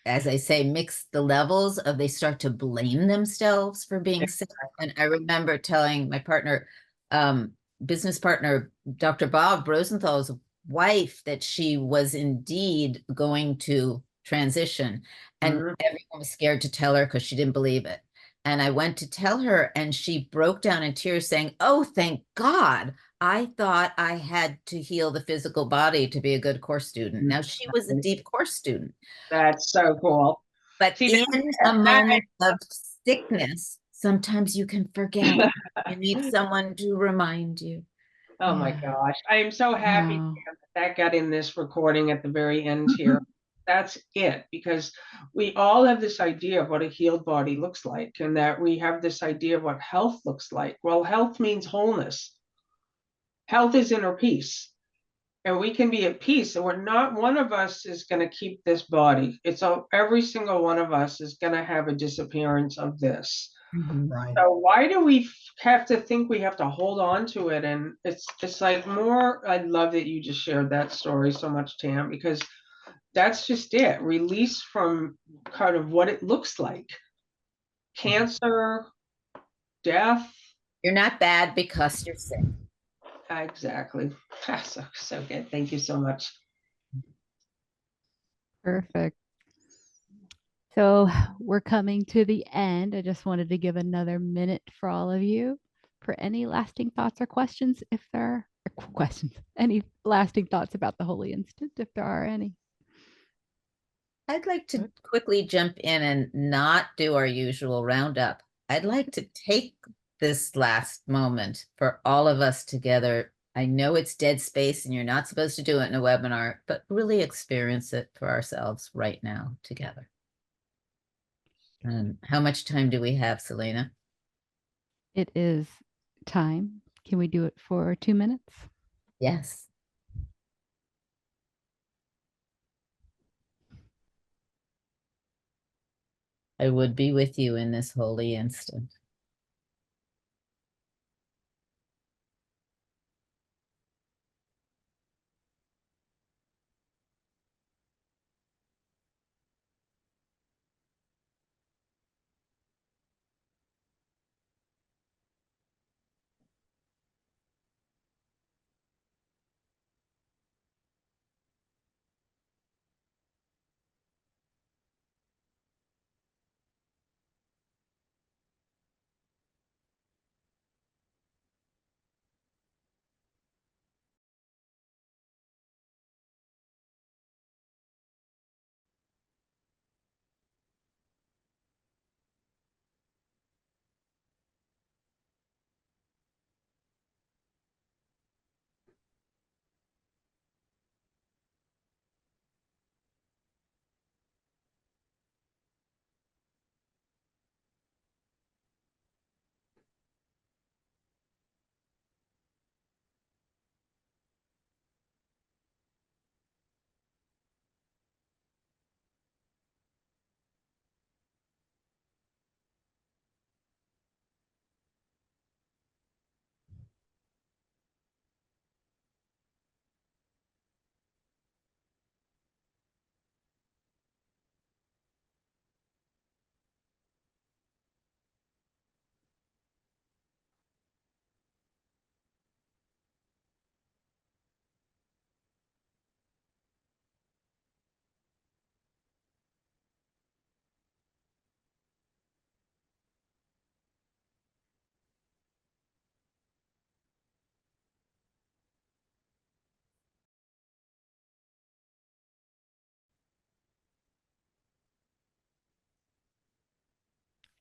as I say, mix the levels of they start to blame themselves for being sick. And I remember telling my partner, business partner, Dr. Bob Rosenthal's wife, that she was indeed going to transition. And everyone was scared to tell her because she didn't believe it. And I went to tell her, and she broke down in tears saying, oh, thank God. I thought I had to heal the physical body to be a good course student. Now, she was a deep course student. That's so cool. But See, in a moment of sickness, sometimes you can forget. You need someone to remind you. Oh my gosh. I am so happy Wow. that got in this recording at the very end here. That's it, because we all have this idea of what a healed body looks like, and that we have this idea of what health looks like. Well, health means wholeness. Health is inner peace, and we can be at peace. And we're not, one of us is going to keep this body. Every single one of us is going to have a disappearance of this. Right. So why do we have to think we have to hold on to it? And it's like more, I love that you just shared that story so much, Tam, because that's just it. Release from kind of what it looks like. Cancer, death. You're not bad because you're sick. Exactly. So good. Thank you so much. Perfect. So we're coming to the end. I just wanted to give another minute for all of you for any lasting thoughts or questions, if there are questions, any lasting thoughts about the Holy Instant, if there are any. I'd like to quickly jump in and not do our usual roundup. I'd like to take this last moment for all of us together. I know it's dead space and you're not supposed to do it in a webinar, but really experience it for ourselves right now together. And how much time do we have, Celina? It is time. Can we do it for 2 minutes? Yes. I would be with you in this holy instant.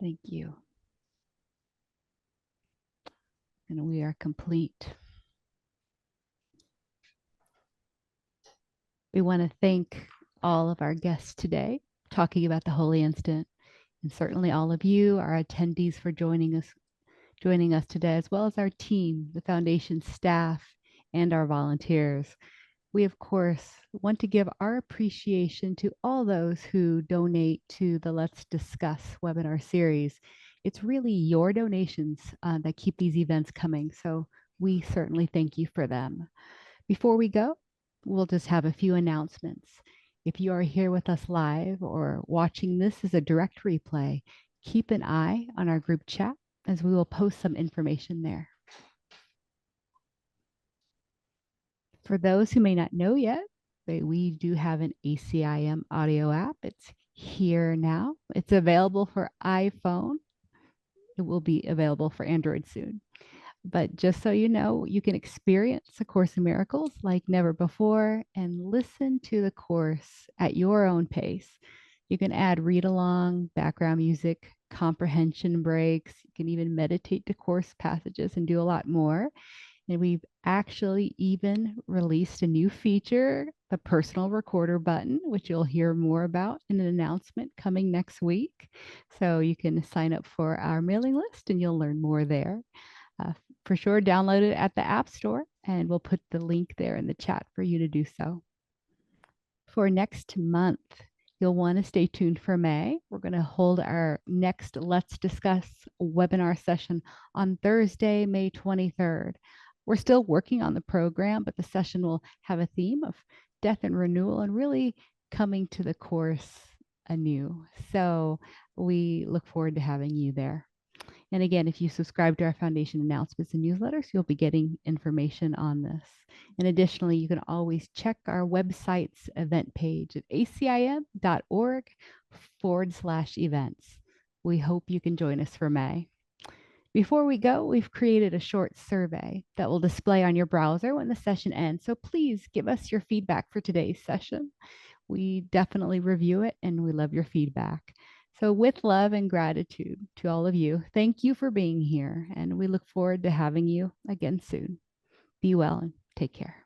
Thank you. And we are complete. We want to thank all of our guests today talking about the Holy Instant, and certainly all of you, our attendees, for joining us today, as well as our team, the foundation staff, and our volunteers. We, of course, want to give our appreciation to all those who donate to the Let's Discuss webinar series. It's really your donations that keep these events coming, so we certainly thank you for them. Before we go, we'll just have a few announcements. If you are here with us live or watching this as a direct replay, keep an eye on our group chat as we will post some information there. For those who may not know yet, we do have an ACIM audio app. It's here now. It's available for iPhone. It will be available for Android soon. But just so you know, you can experience A Course in Miracles like never before and listen to the course at your own pace. You can add read-along, background music, comprehension breaks. You can even meditate to course passages and do a lot more. And we've actually even released a new feature, the personal recorder button, which you'll hear more about in an announcement coming next week. So you can sign up for our mailing list and you'll learn more there. For sure, download it at the App Store, and we'll put the link there in the chat for you to do so. For next month, you'll want to stay tuned for May. We're going to hold our next Let's Discuss webinar session on Thursday, May 23rd. We're still working on the program, but the session will have a theme of death and renewal and really coming to the course anew. So we look forward to having you there. And again, if you subscribe to our foundation announcements and newsletters, you'll be getting information on this. And additionally, you can always check our website's event page at acim.org/events. We hope you can join us for May. Before we go, we've created a short survey that will display on your browser when the session ends. So please give us your feedback for today's session. We definitely review it and we love your feedback. So with love and gratitude to all of you, thank you for being here, and we look forward to having you again soon. Be well and take care.